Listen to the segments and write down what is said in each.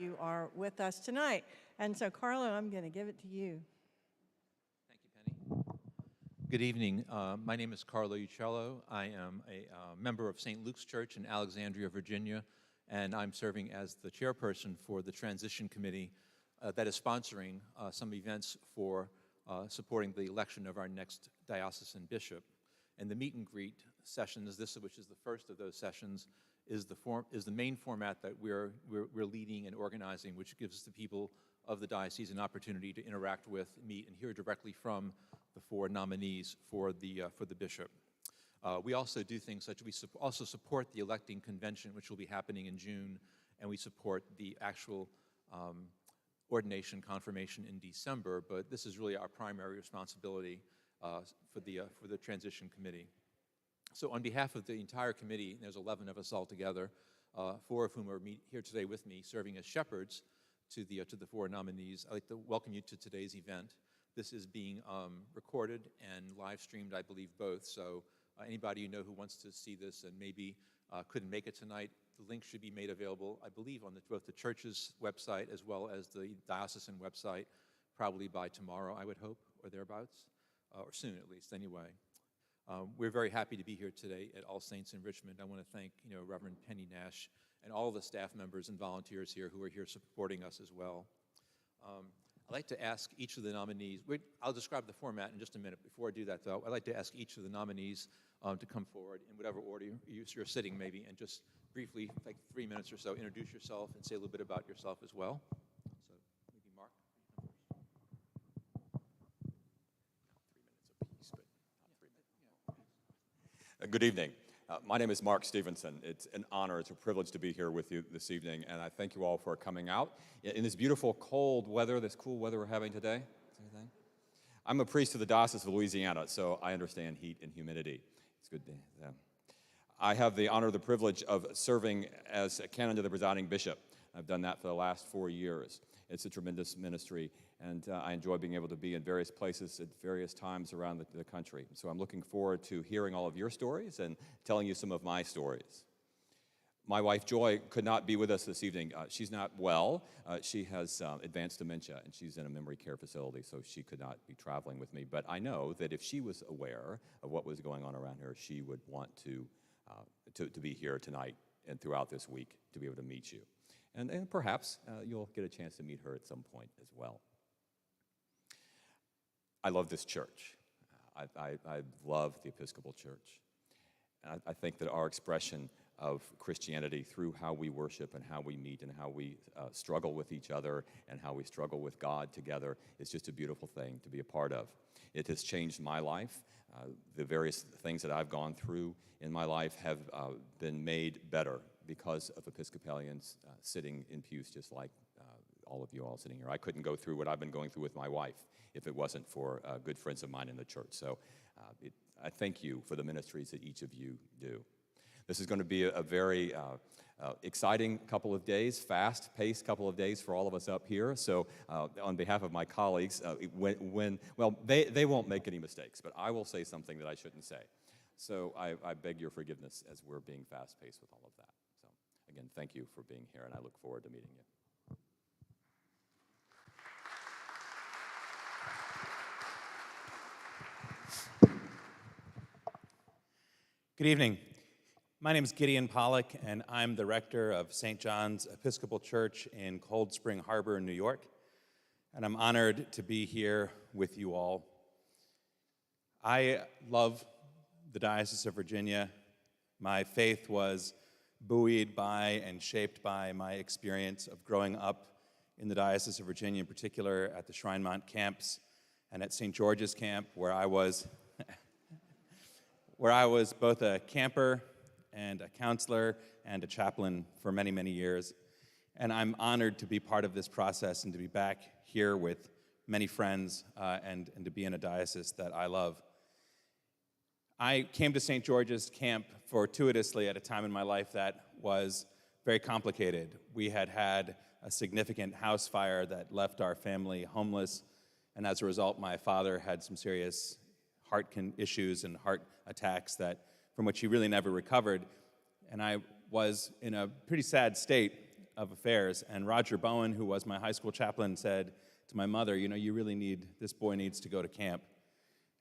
You are with us tonight. And so, Carlo, I'm going to give it to you. Thank you, Penny. Good evening. My name is Carlo Yucello. I am a member of St. Luke's Church in Alexandria, Virginia, and I'm serving as the chairperson for the Transition Committee that is sponsoring some events for supporting the election of our next diocesan bishop. And the meet and greet sessions, which is the first of those sessions, is the main format that we're leading and organizing, which gives the people of the diocese an opportunity to interact with, meet, and hear directly from the four nominees for the bishop. We also do things such as we also support the electing convention, which will be happening in June, and we support the actual ordination confirmation in December. But this is really our primary responsibility for the transition committee. So on behalf of the entire committee, there's 11 of us all together, 4 of whom are here today with me, serving as shepherds to the 4 nominees. I'd like to welcome you to today's event. This is being recorded and live streamed, I believe, both. So anybody you know who wants to see this and maybe couldn't make it tonight, the link should be made available, I believe, on both the church's website as well as the diocesan website, probably by tomorrow, I would hope, or thereabouts, or soon at least, anyway. We're very happy to be here today at All Saints in Richmond. I want to thank, Reverend Penny Nash and all the staff members and volunteers here who are here supporting us as well. I'd like to ask each of the nominees, I'll describe the format in just a minute. Before I do that, though, I'd like to ask each of the nominees to come forward in whatever order you're sitting, maybe, and just briefly, like 3 minutes or so, introduce yourself and say a little bit about yourself as well. So maybe Mark. 3 minutes apiece, but not 3 minutes. Good evening. My name is Mark Stevenson. It's an honor, it's a privilege to be here with you this evening, and I thank you all for coming out in this beautiful cold weather, this cool weather we're having today. I'm a priest of the Diocese of Louisiana, so I understand heat and humidity. It's good to I have the honor, the privilege of serving as a canon to the presiding bishop. I've done that for the last 4 years. It's a tremendous ministry, and I enjoy being able to be in various places at various times around the country. So I'm looking forward to hearing all of your stories and telling you some of my stories. My wife, Joy, could not be with us this evening. She's not well. She has advanced dementia, and she's in a memory care facility, so she could not be traveling with me. But I know that if she was aware of what was going on around her, she would want to be here tonight and throughout this week to be able to meet you. And perhaps you'll get a chance to meet her at some point as well. I love this church. I love the Episcopal Church. I think that our expression of Christianity through how we worship and how we meet and how we struggle with each other and how we struggle with God together is just a beautiful thing to be a part of. It has changed my life. The various things that I've gone through in my life have been made better because of Episcopalians sitting in pews just like all of you all sitting here. I couldn't go through what I've been going through with my wife if it wasn't for good friends of mine in the church. So I thank you for the ministries that each of you do. This is going to be a very exciting couple of days, fast-paced couple of days for all of us up here. So on behalf of my colleagues, they won't make any mistakes, but I will say something that I shouldn't say. So I beg your forgiveness as we're being fast-paced with all of that. So again, thank you for being here, and I look forward to meeting you. Good evening. My name is Gideon Pollack, and I'm the rector of St. John's Episcopal Church in Cold Spring Harbor, New York, and I'm honored to be here with you all. I love the Diocese of Virginia. My faith was buoyed by and shaped by my experience of growing up in the Diocese of Virginia, in particular at the Shrinemont camps and at St. George's Camp, where I was both a camper and a counselor and a chaplain for many, many years. And I'm honored to be part of this process and to be back here with many friends and to be in a diocese that I love. I came to St. George's Camp fortuitously at a time in my life that was very complicated. We had had a significant house fire that left our family homeless, and as a result, my father had some serious heart issues and heart attacks from which he really never recovered. And I was in a pretty sad state of Affairs, and Roger Bowen, who was my high school chaplain, said to my mother, you really need, this boy needs to go to camp.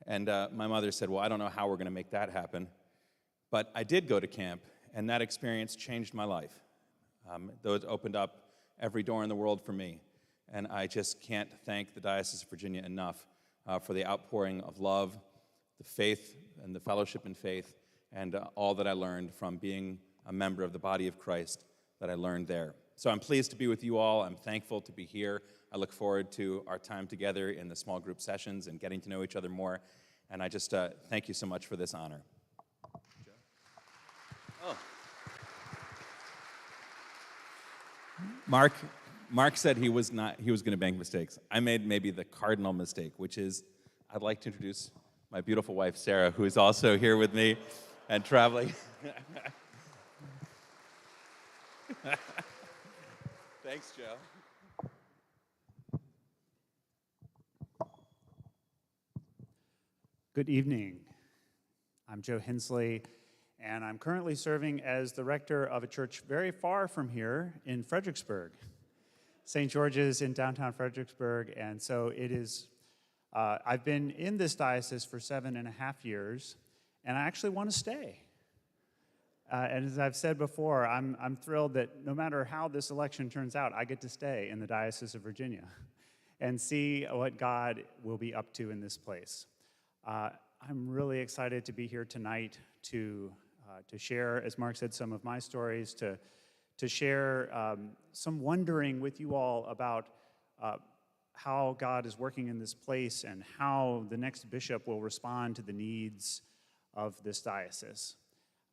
And my mother said, well, I don't know how we're going to make that happen. But I did go to camp, and that experience changed my life. Though it opened up every door in the world for me. And I just can't thank the Diocese of Virginia enough for the outpouring of love, the faith, and the fellowship in faith, and all that I learned from being a member of the body of Christ that I learned there. So I'm pleased to be with you all. I'm thankful to be here. I look forward to our time together in the small group sessions and getting to know each other more. And I just thank you so much for this honor. Oh. Mark said he was going to make mistakes. I made maybe the cardinal mistake, which is I'd like to introduce my beautiful wife, Sarah, who is also here with me and traveling. Thanks, Joe. Good evening. I'm Joe Hensley, and I'm currently serving as the rector of a church very far from here in Fredericksburg. St. George's in downtown Fredericksburg, and so it is, I've been in this diocese for 7.5 years, and I actually want to stay. And as I've said before, I'm thrilled that no matter how this election turns out, I get to stay in the Diocese of Virginia and see what God will be up to in this place. I'm really excited to be here tonight to share, as Mark said, some of my stories, to share some wondering with you all about how God is working in this place and how the next bishop will respond to the needs of this diocese.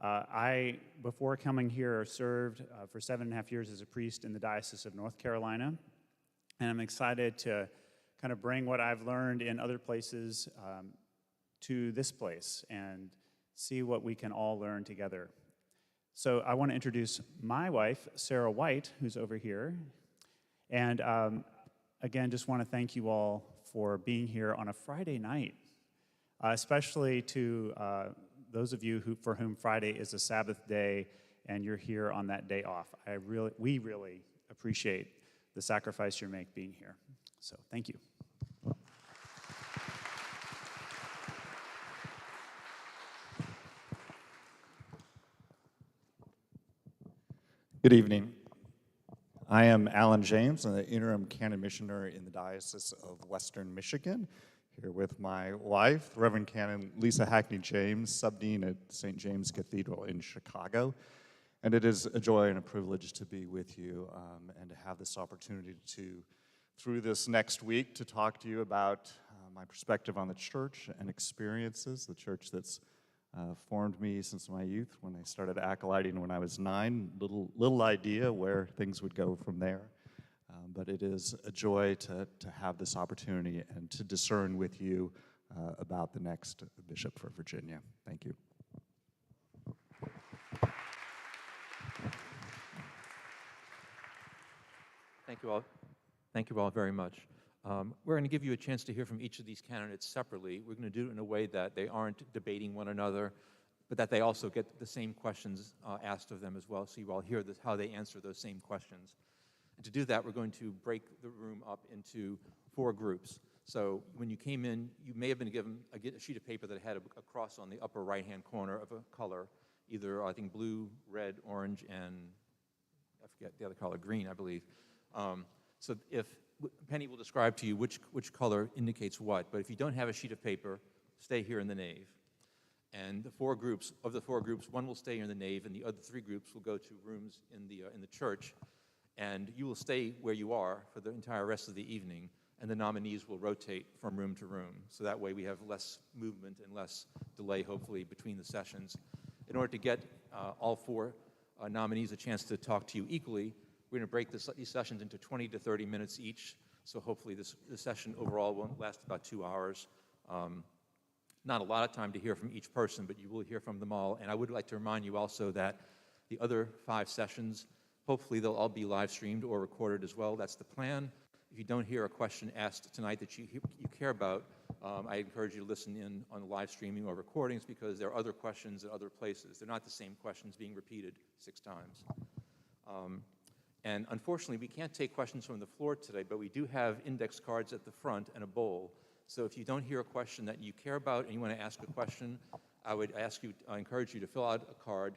I, before coming here, served for 7.5 years as a priest in the Diocese of North Carolina, and I'm excited to kind of bring what I've learned in other places to this place and see what we can all learn together. So I want to introduce my wife, Sarah White, who's over here, and again, just want to thank you all for being here on a Friday night, especially to those of you for whom Friday is a Sabbath day and you're here on that day off. We really appreciate the sacrifice you make being here. So thank you. Good evening. I am Alan James. I'm the interim canon missioner in the Diocese of Western Michigan, here with my wife, Reverend Canon Lisa Hackney James, subdean at St. James Cathedral in Chicago. And it is a joy and a privilege to be with you and to have this opportunity to, through this next week, to talk to you about my perspective on the church and experiences, the church that's formed me since my youth when I started acolyting when I was 9. Little idea where things would go from there. But it is a joy to have this opportunity and to discern with you about the next bishop for Virginia. Thank you. Thank you all. Thank you all very much. We're going to give you a chance to hear from each of these candidates separately. We're going to do it in a way that they aren't debating one another, but that they also get the same questions asked of them as well, so you all hear how they answer those same questions. And to do that, we're going to break the room up into 4 groups. So when you came in, you may have been given a sheet of paper that had a cross on the upper right-hand corner of a color, either, I think, blue, red, orange, and I forget the other color, green, I believe. So if Penny will describe to you which color indicates what, but if you don't have a sheet of paper, stay here in the nave. And the 4 groups, one will stay here in the nave, and the other 3 groups will go to rooms in the church. And you will stay where you are for the entire rest of the evening, and the nominees will rotate from room to room. So that way we have less movement and less delay, hopefully, between the sessions. In order to get all 4 nominees a chance to talk to you equally, we're going to break these sessions into 20 to 30 minutes each. So hopefully this session overall won't last about 2 hours. Not a lot of time to hear from each person, but you will hear from them all. And I would like to remind you also that the other 5 sessions, hopefully they'll all be live streamed or recorded as well. That's the plan. If you don't hear a question asked tonight that you care about, I encourage you to listen in on live streaming or recordings, because there are other questions at other places. They're not the same questions being repeated 6 times. And unfortunately, we can't take questions from the floor today, but we do have index cards at the front and a bowl. So if you don't hear a question that you care about and you want to ask a question, I would encourage you to fill out a card,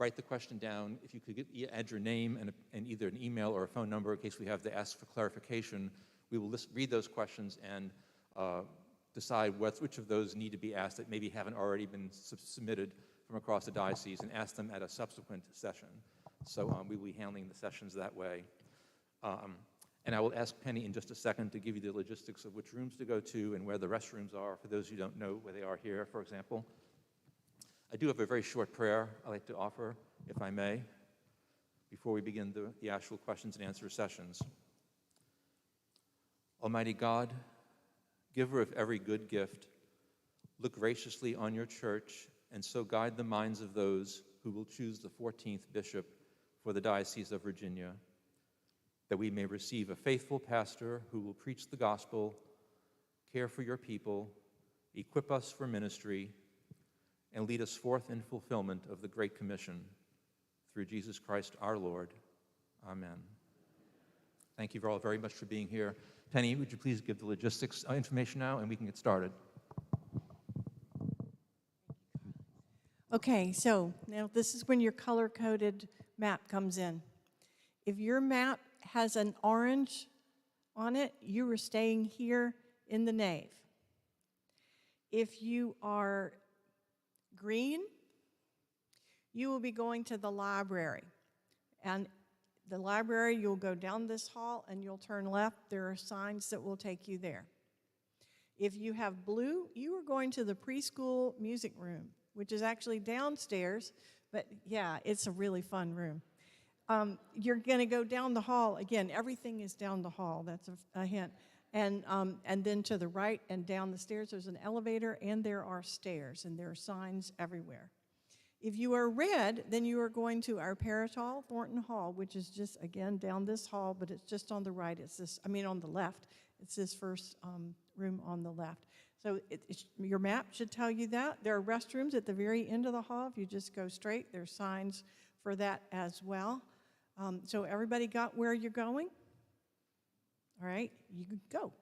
write the question down. If you could add your name and either an email or a phone number in case we have to ask for clarification, we will read those questions and decide which of those need to be asked that maybe haven't already been submitted from across the diocese and ask them at a subsequent session. So we will be handling the sessions that way. And I will ask Penny in just a second to give you the logistics of which rooms to go to and where the restrooms are, for those who don't know where they are here, for example. I do have a very short prayer I'd like to offer, if I may, before we begin the actual questions and answer sessions. Almighty God, giver of every good gift, look graciously on your church and so guide the minds of those who will choose the 14th bishop for the Diocese of Virginia, that we may receive a faithful pastor who will preach the gospel, care for your people, equip us for ministry, and lead us forth in fulfillment of the Great Commission. Through Jesus Christ our Lord. Amen. Thank you all very much for being here. Penny, would you please give the logistics information now, and we can get started. Okay, so now this is when your color-coded map comes in. If your map has an orange on it, you are staying here in the nave. If you are green, you will be going to the library. And the library, you'll go down this hall and you'll turn left. There are signs that will take you there. If you have blue, you are going to the preschool music room, which is actually downstairs, but yeah, it's a really fun room. You're going to go down the hall. Again, everything is down the hall. That's a hint. And then to the right and down the stairs, there's an elevator, and there are stairs, and there are signs everywhere. If you are red, then you are going to our parish hall, Thornton Hall, which is just, again, down this hall, but it's just on the right. On the left. It's this first room on the left. So your map should tell you that. There are restrooms at the very end of the hall. If you just go straight, there's signs for that as well. So everybody got where you're going? All right, you can go.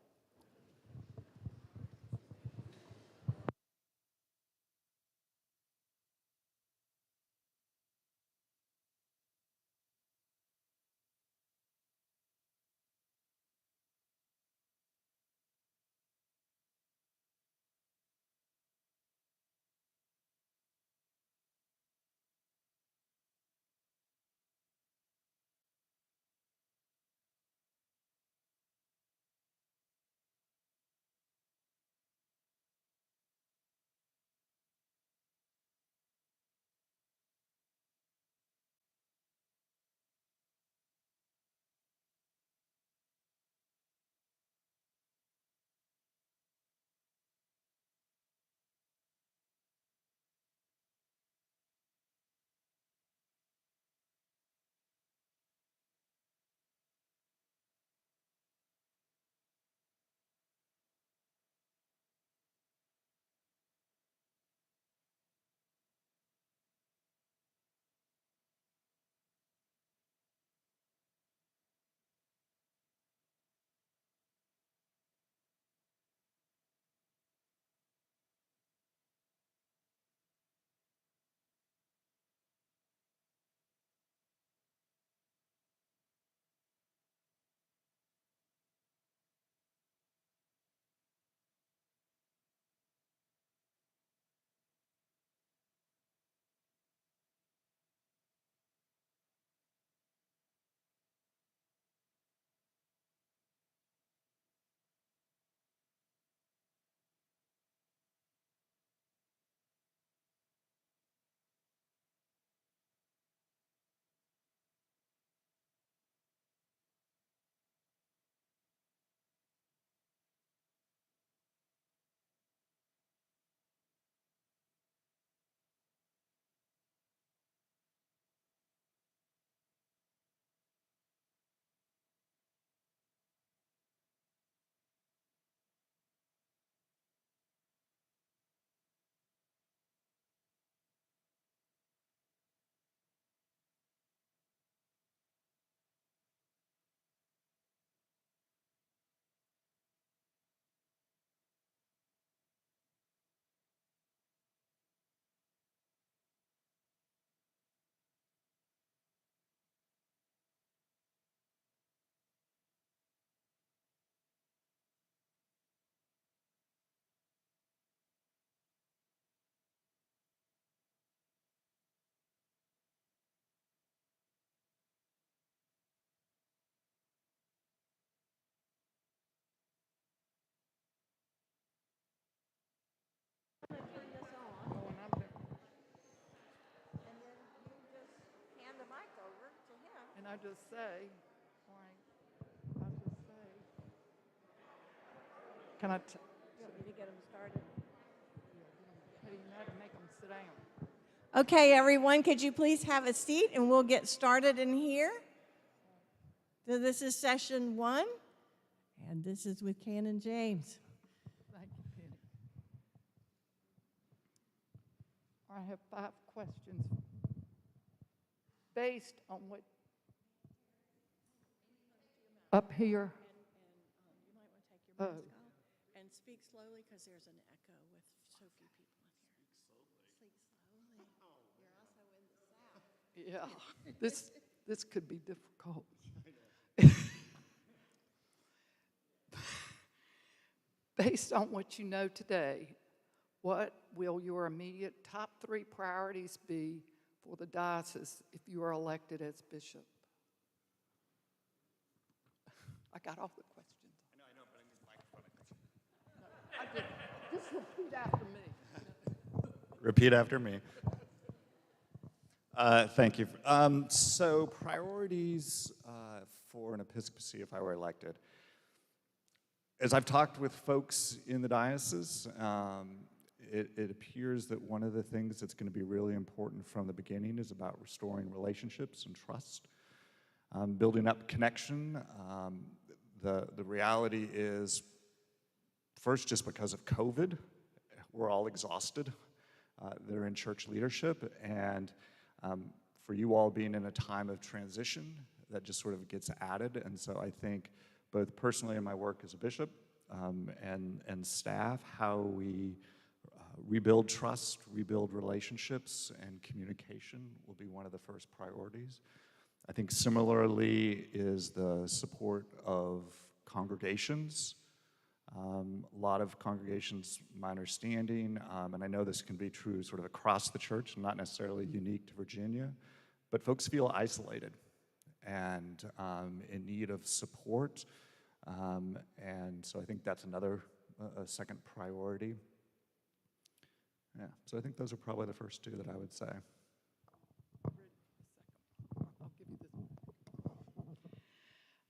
I just say, I just say, can I? You want me to get them started? Hey, you know how to make them sit down. Okay, everyone, could you please have a seat and we'll get started in here? So this is session 1, and this is with Canon James. Thank you, Penny. I have 5 questions based on what up here. You might want to take your mask Oh. off and speak slowly because there's an echo with so few people in here. Speak slowly. You're also in the South. Yeah, this could be difficult. Based on what you know today, what will your immediate top 3 priorities be for the diocese if you are elected as bishop? I got all the questions. I know, but I need the microphone. Just repeat after me. Repeat after me. Thank you. So priorities for an episcopacy if I were elected. As I've talked with folks in the diocese, it appears that one of the things that's going to be really important from the beginning is about restoring relationships and trust, building up connection. The reality is, first, just because of COVID, we're all exhausted. They're in church leadership, and for you all being in a time of transition, that just sort of gets added. And so I think both personally in my work as a bishop and staff, how we rebuild trust, rebuild relationships, and communication will be one of the first priorities. I think similarly is the support of congregations. A lot of congregations, my understanding, and I know this can be true sort of across the church, not necessarily unique to Virginia, but folks feel isolated and in need of support. And so I think that's another a second priority. Yeah, so I think those are probably the first 2 that I would say. I'll give you this.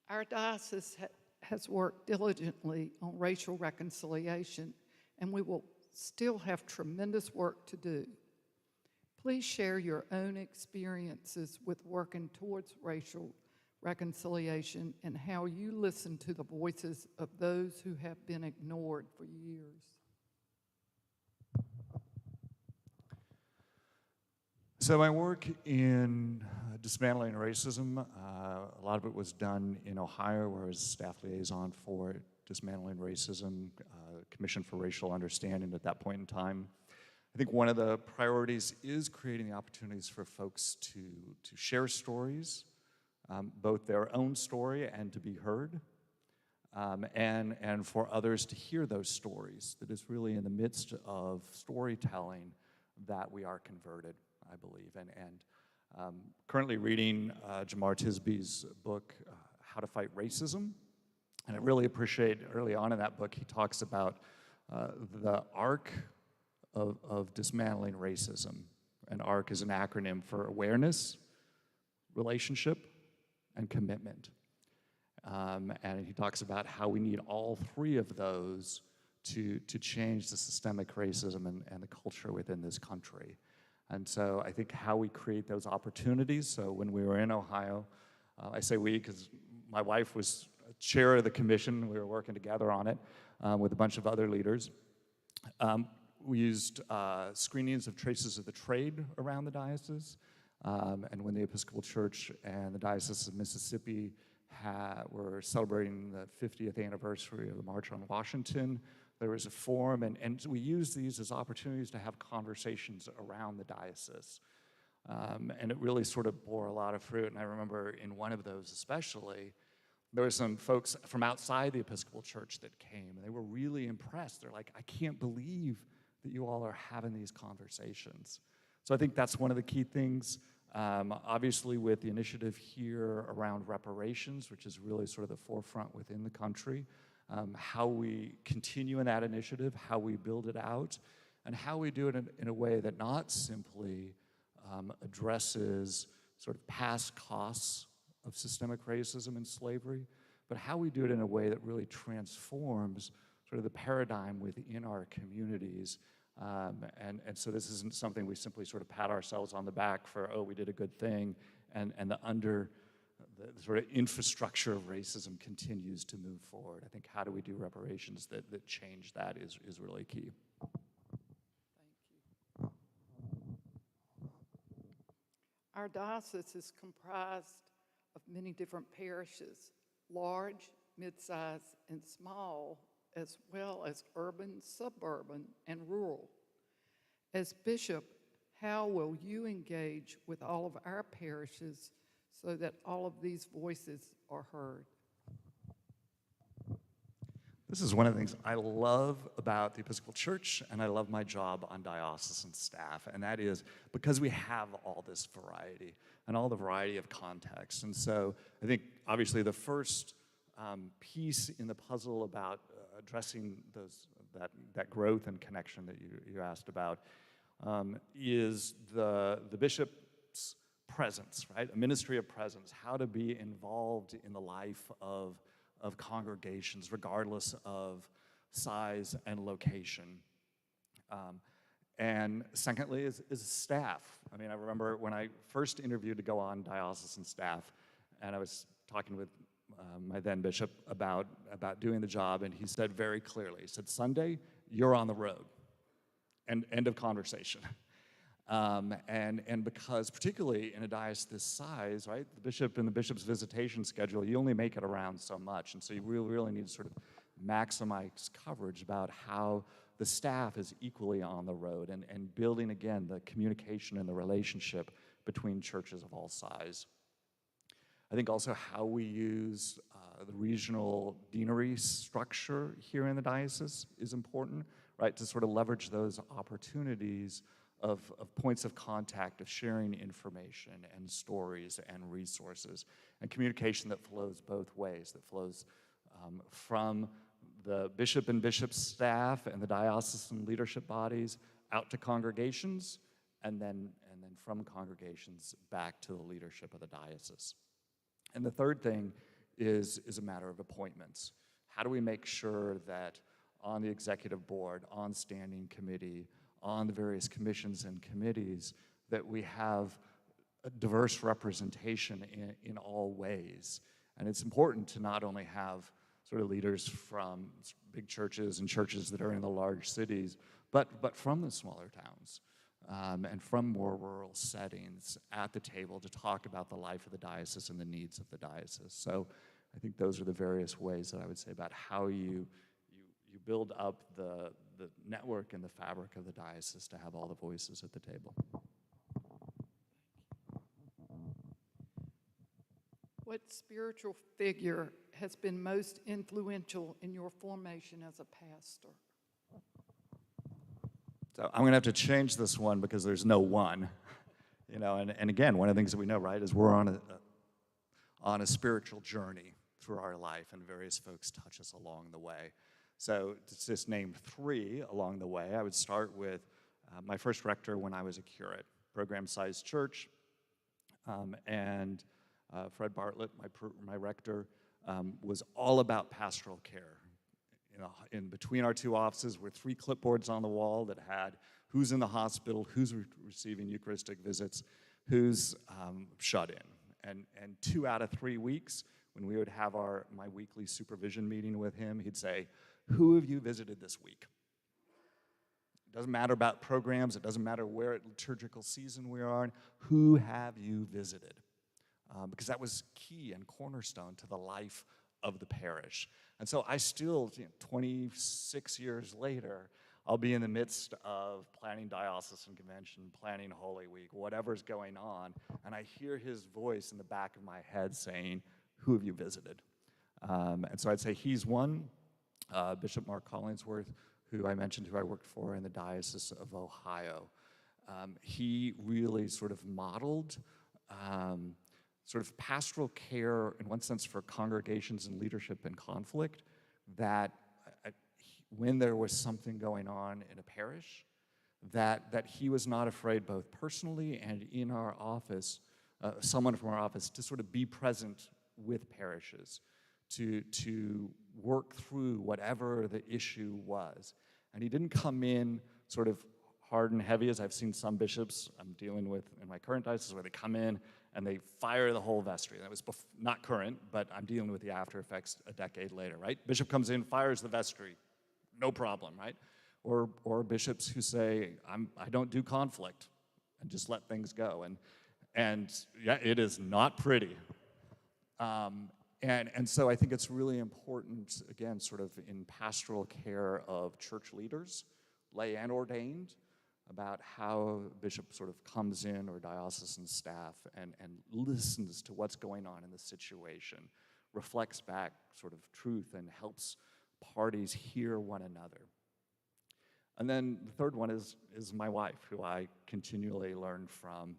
Our diocese has worked diligently on racial reconciliation, and we will still have tremendous work to do. Please share your own experiences with working towards racial reconciliation and how you listen to the voices of those who have been ignored for years. So my work in dismantling racism, a lot of it was done in Ohio, where I was staff liaison for dismantling racism, Commission for Racial Understanding at that point in time. I think one of the priorities is creating the opportunities for folks to share stories, both their own story and to be heard, and for others to hear those stories. That is really in the midst of storytelling that we are converted, I believe. And currently reading Jamar Tisby's book, How to Fight Racism. And I really appreciate early on in that book, he talks about the arc of dismantling racism. And ARC is an acronym for awareness, relationship, and commitment. And he talks about how we need all 3 of those to change the systemic racism and the culture within this country. And so I think how we create those opportunities. So when we were in Ohio, I say we because my wife was chair of the commission. We were working together on it with a bunch of other leaders. We used screenings of traces of the trade around the diocese. And when the Episcopal Church and the Diocese of Mississippi were celebrating the 50th anniversary of the March on Washington, there was a forum, and we used these as opportunities to have conversations around the diocese. And it really sort of bore a lot of fruit. And I remember in one of those especially, there were some folks from outside the Episcopal Church that came, and they were really impressed. They're like, I can't believe that you all are having these conversations. So I think that's one of the key things. Obviously with the initiative here around reparations, which is really sort of the forefront within the country, how we continue in that initiative, how we build it out, and how we do it in a way that not simply addresses sort of past costs of systemic racism and slavery, but how we do it in a way that really transforms sort of the paradigm within our communities. And so this isn't something we simply sort of pat ourselves on the back for, oh, we did a good thing, and the sort of infrastructure of racism continues to move forward. I think how do we do reparations that change that is really key. Thank you. Our diocese is comprised of many different parishes, large, mid-size, and small, as well as urban, suburban, and rural. As bishop, how will you engage with all of our parishes so that all of these voices are heard? This is one of the things I love about the Episcopal Church, and I love my job on diocesan staff, and that is because we have all this variety and all the variety of contexts. And so I think obviously the first piece in the puzzle about addressing that growth and connection that you asked about is the bishop's presence, right? A ministry of presence, how to be involved in the life of congregations, regardless of size and location. And secondly is staff. I mean, I remember when I first interviewed to go on diocesan staff, and I was talking with my then bishop about doing the job, and he said very clearly, he said, Sunday, you're on the road. End of conversation. And because particularly in a diocese this size, right, the bishop and the bishop's visitation schedule, you only make it around so much. And so you really need to sort of maximize coverage about how the staff is equally on the road and building, again, the communication and the relationship between churches of all size. I think also how we use the regional deanery structure here in the diocese is important, right, to sort of leverage those opportunities of points of contact, of sharing information and stories and resources, and communication that flows both ways, that flows from the bishop and bishop's staff and the diocesan leadership bodies out to congregations, and then from congregations back to the leadership of the diocese. And the third thing is a matter of appointments. How do we make sure that on the executive board, on standing committee, on the various commissions and committees, that we have a diverse representation in all ways? And it's important to not only have sort of leaders from big churches and churches that are in the large cities, but from the smaller towns and from more rural settings at the table to talk about the life of the diocese and the needs of the diocese. So I think those are the various ways that I would say about how you build up the network and the fabric of the diocese to have all the voices at the table. What spiritual figure has been most influential in your formation as a pastor? So I'm going to have to change this one because there's no one, you know. And again, one of the things that we know, right, is we're on a spiritual journey through our life, and various folks touch us along the way. So to just name three along the way, I would start with my first rector when I was a curate, program-sized church, and Fred Bartlett, my rector, was all about pastoral care. You know, in between our two offices were 3 clipboards on the wall that had who's in the hospital, who's receiving Eucharistic visits, who's shut in. And 2 out of 3 weeks, when we would have my weekly supervision meeting with him, he'd say, who have you visited this week? It doesn't matter about programs. It doesn't matter where liturgical season we are in. Who have you visited? Because that was key and cornerstone to the life of the parish. And so I still, 26 years later, I'll be in the midst of planning diocesan convention, planning Holy Week, whatever's going on, and I hear his voice in the back of my head saying, who have you visited? And so I'd say he's one. Bishop Mark Collingsworth, who I mentioned, who I worked for in the Diocese of Ohio. He really sort of modeled sort of pastoral care, in one sense, for congregations and leadership in conflict, that when there was something going on in a parish, that he was not afraid, both personally and in our office, someone from our office to sort of be present with parishes, to work through whatever the issue was. And he didn't come in sort of hard and heavy, as I've seen some bishops I'm dealing with in my current diocese, where they come in and they fire the whole vestry. That was not current, but I'm dealing with the after effects a decade later, right? Bishop comes in, fires the vestry, no problem, right? Or bishops who say, I don't do conflict, and just let things go. And yeah, it is not pretty. And so I think it's really important, again, sort of in pastoral care of church leaders, lay and ordained, about how a bishop sort of comes in, or diocesan staff, and listens to what's going on in the situation, reflects back sort of truth, and helps parties hear one another. And then the third one is my wife, who I continually learn from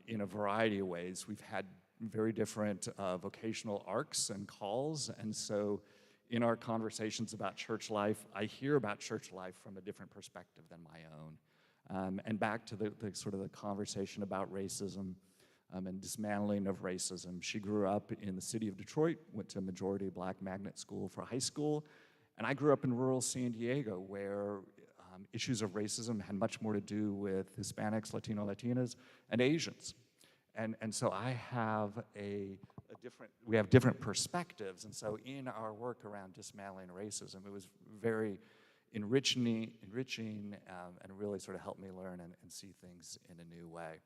in a variety of ways. We've had very different vocational arcs and calls, and so in our conversations about church life, I hear about church life from a different perspective than my own. And back to the sort of the conversation about racism and dismantling of racism. She grew up in the city of Detroit, went to a majority black magnet school for high school, and I grew up in rural San Diego, where issues of racism had much more to do with Hispanics, Latino, Latinas, and Asians. And so I have we have different perspectives, and so in our work around dismantling racism, it was very enriching and really sort of helped me learn and see things in a new way.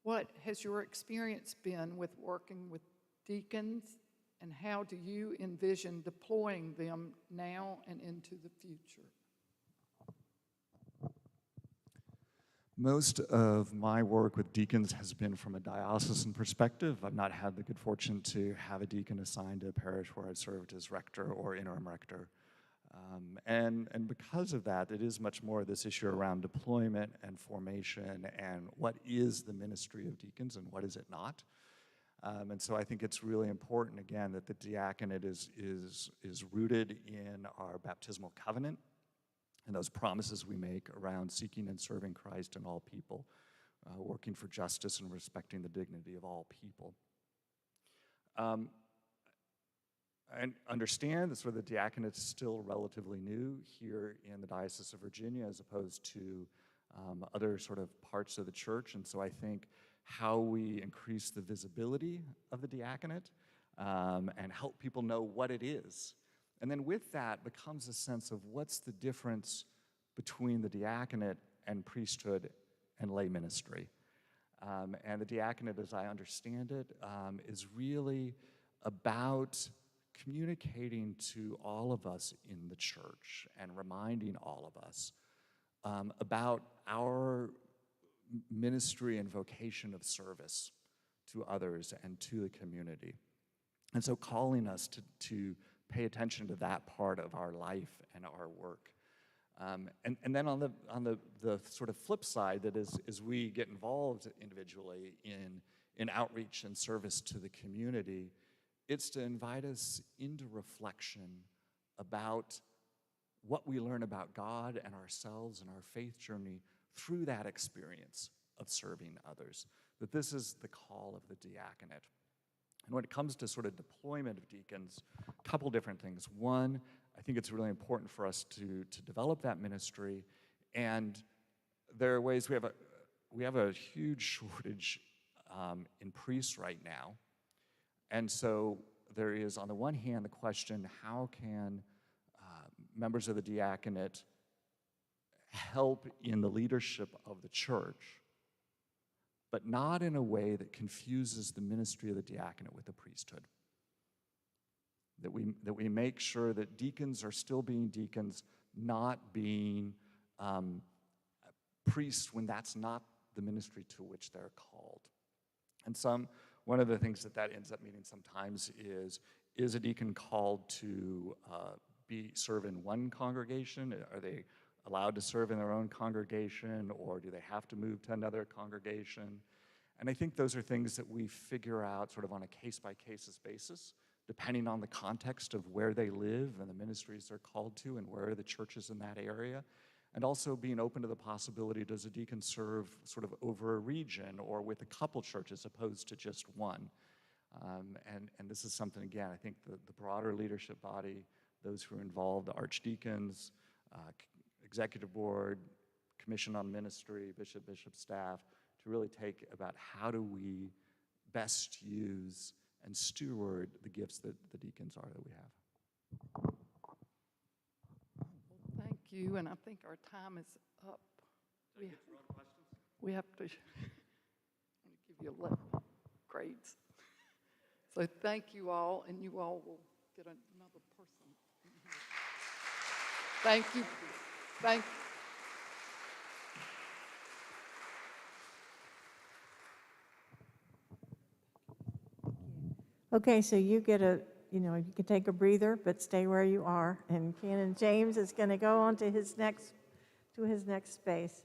What has your experience been with working with deacons, and how do you envision deploying them now and into the future? Most of my work with deacons has been from a diocesan perspective. I've not had the good fortune to have a deacon assigned to a parish where I've served as rector or interim rector. And because of that, it is much more this issue around deployment and formation, and what is the ministry of deacons and what is it not. And so I think it's really important, again, that the diaconate is rooted in our baptismal covenant, and those promises we make around seeking and serving Christ and all people, working for justice and respecting the dignity of all people. And understand that sort of the diaconate is still relatively new here in the Diocese of Virginia, as opposed to other sort of parts of the church. And so I think how we increase the visibility of the diaconate and help people know what it is. And then with that becomes a sense of what's the difference between the diaconate and priesthood and lay ministry. And the diaconate, as I understand it, is really about communicating to all of us in the church and reminding all of us about our ministry and vocation of service to others and to the community. And so calling us to pay attention to that part of our life and our work. And then on the sort of flip side, that is, as we get involved individually in outreach and service to the community, it's to invite us into reflection about what we learn about God and ourselves and our faith journey through that experience of serving others. That this is the call of the diaconate. And when it comes to sort of deployment of deacons, a couple different things. One, I think it's really important for us to develop that ministry, and there are ways we have a huge shortage in priests right now. And so there is, on the one hand, the question, how can members of the diaconate help in the leadership of the church, but not in a way that confuses the ministry of the diaconate with the priesthood. That we make sure that deacons are still being deacons, not being priests when that's not the ministry to which they're called. And one of the things that ends up meaning sometimes is a deacon called to serve in one congregation? Are they allowed to serve in their own congregation, or do they have to move to another congregation? And I think those are things that we figure out sort of on a case-by-case basis, depending on the context of where they live and the ministries they're called to and where are the churches in that area. And also being open to the possibility, does a deacon serve sort of over a region or with a couple churches opposed to just one? And this is something, again, I think the broader leadership body, those who are involved, the archdeacons, executive board, commission on ministry, bishop staff, to really take about how do we best use and steward the gifts that the deacons are that we have. Well, thank you, and I think our time is up. We have to, I'm going to give you 11 grades. So thank you all, and you all will get another person in here. Thank you. Thank you. Okay, so you get you can take a breather, but stay where you are. And Canon James is going to go on to his next space.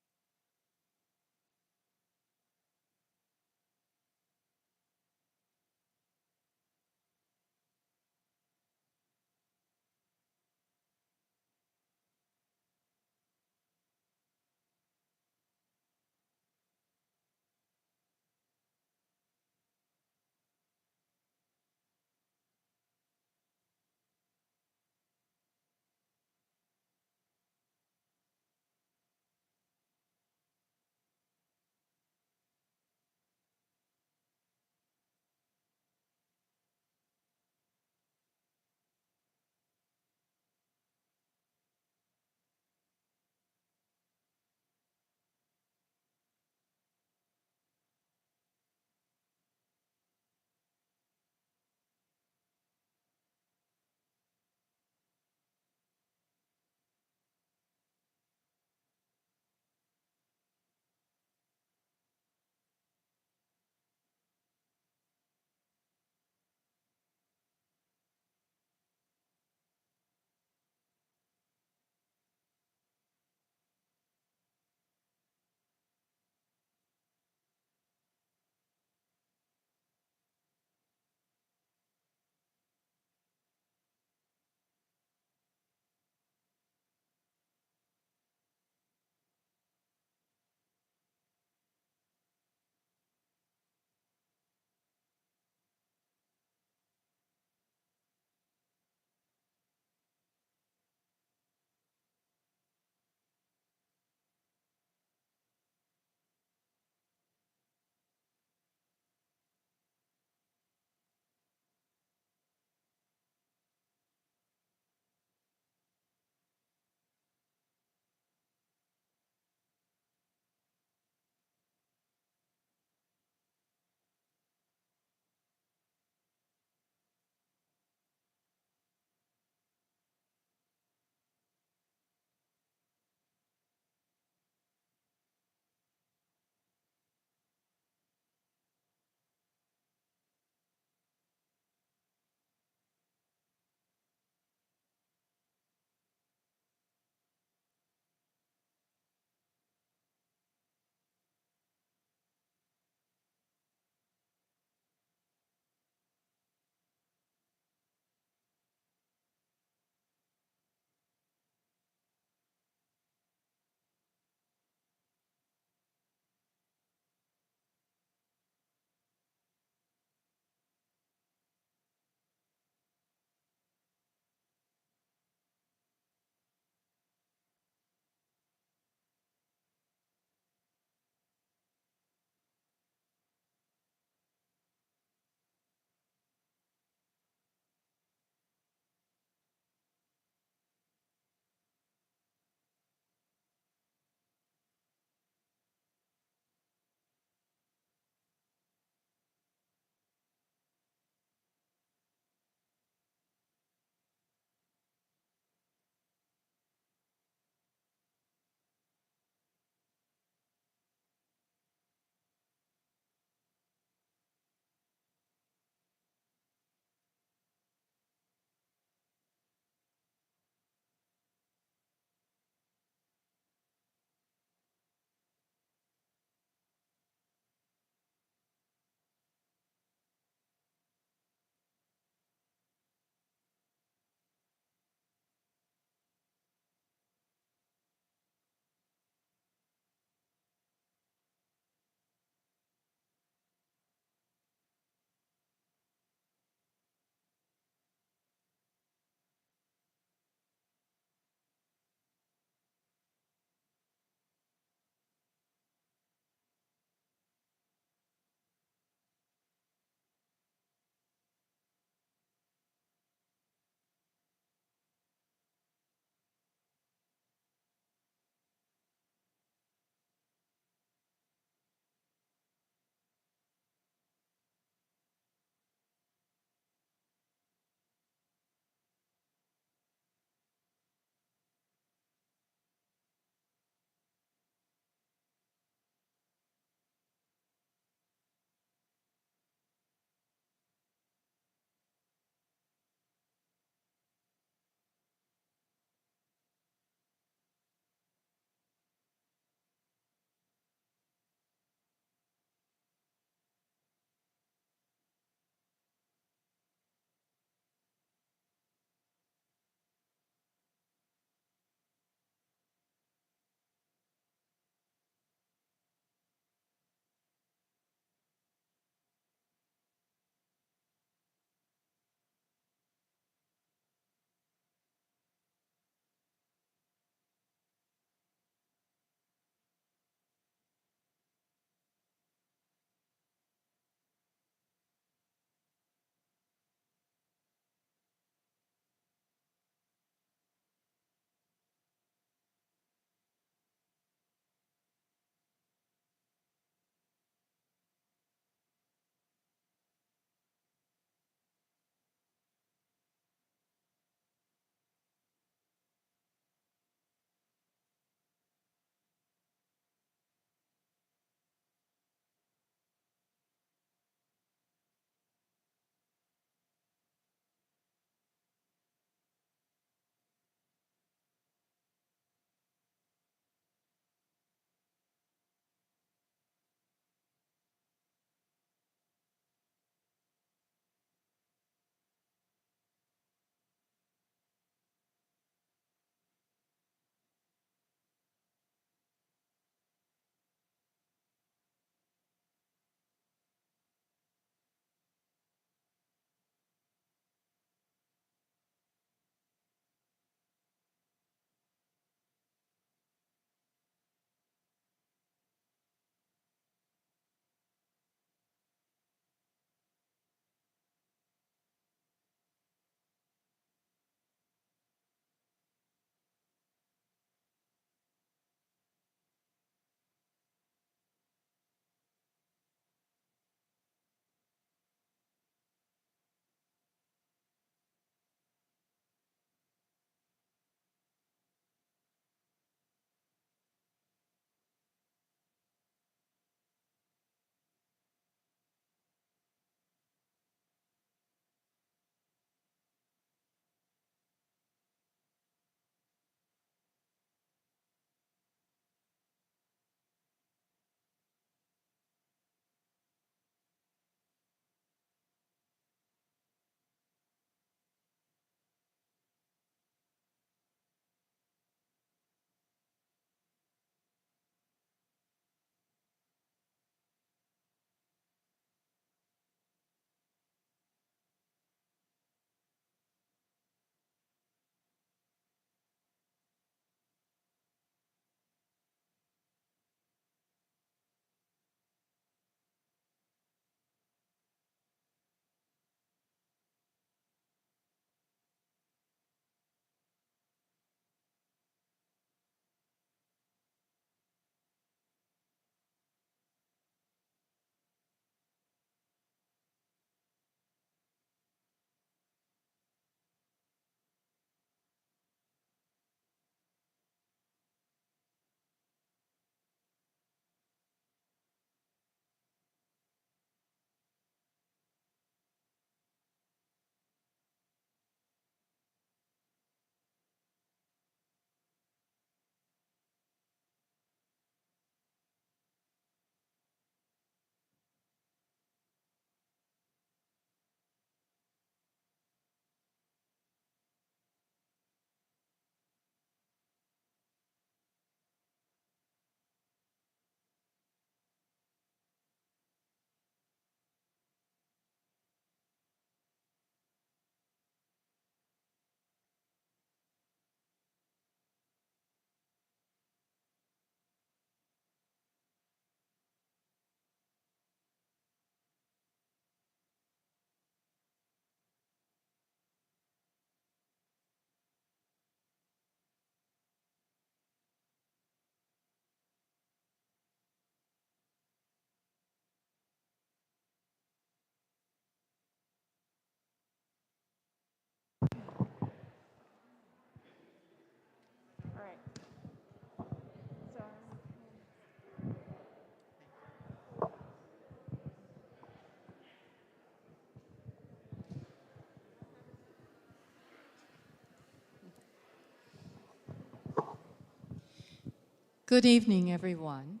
Good evening, everyone.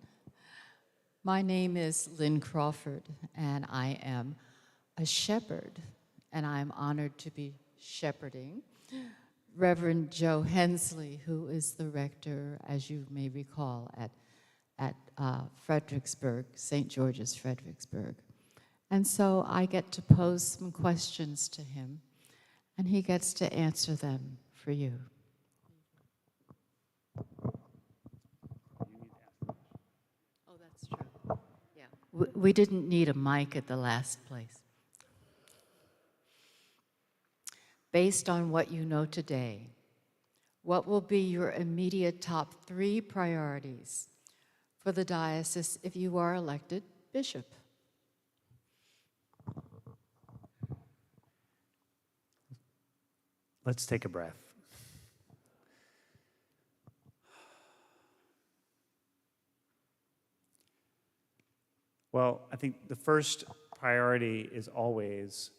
My name is Lynn Crawford, and I am a shepherd, and I'm honored to be shepherding Reverend Joe Hensley, who is the rector, as you may recall, at Fredericksburg, St. George's Fredericksburg. And so I get to pose some questions to him, and he gets to answer them for you. Oh, that's true. Yeah. We didn't need a mic at the last place. Based on what you know today, what will be your immediate top 3 priorities for the diocese if you are elected bishop? Let's take a breath. Well, I think the first priority is always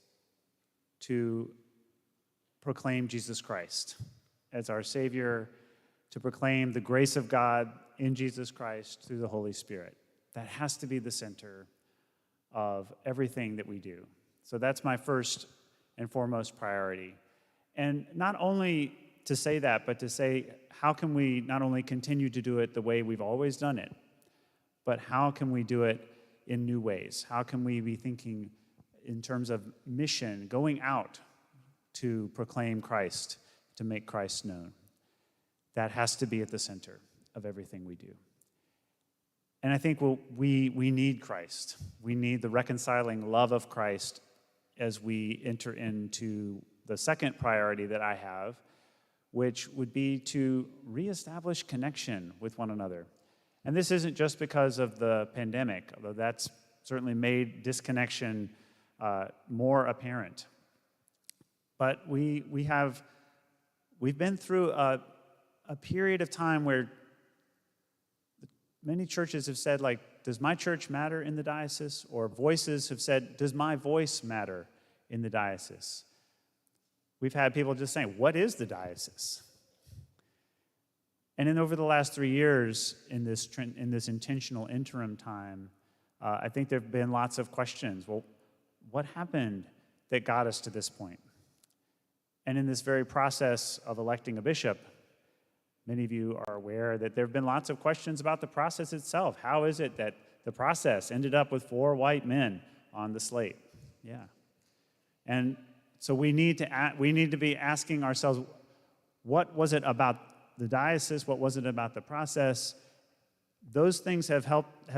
to proclaim Jesus Christ as our Savior, to proclaim the grace of God in Jesus Christ through the Holy Spirit. That has to be the center of everything that we do. So that's my first and foremost priority. And not only to say that, but to say, how can we not only continue to do it the way we've always done it, but how can we do it in new ways? How can we be thinking in terms of mission, going out to proclaim Christ, to make Christ known? That has to be at the center of everything we do. And I think we need Christ. We need the reconciling love of Christ as we enter into the second priority that I have, which would be to reestablish connection with one another. And this isn't just because of the pandemic, although that's certainly made disconnection more apparent. But we've been through a period of time where many churches have said, like, does my church matter in the diocese? Or voices have said, does my voice matter in the diocese? We've had people just saying, what is the diocese? And then over the last 3 years in this intentional interim time, I think there have been lots of questions. Well, what happened that got us to this point? And in this very process of electing a bishop, many of you are aware that there have been lots of questions about the process itself. How is it that the process ended up with 4 white men on the slate? Yeah. And so we need to be asking ourselves, what was it about the diocese? What was it about the process? Those things have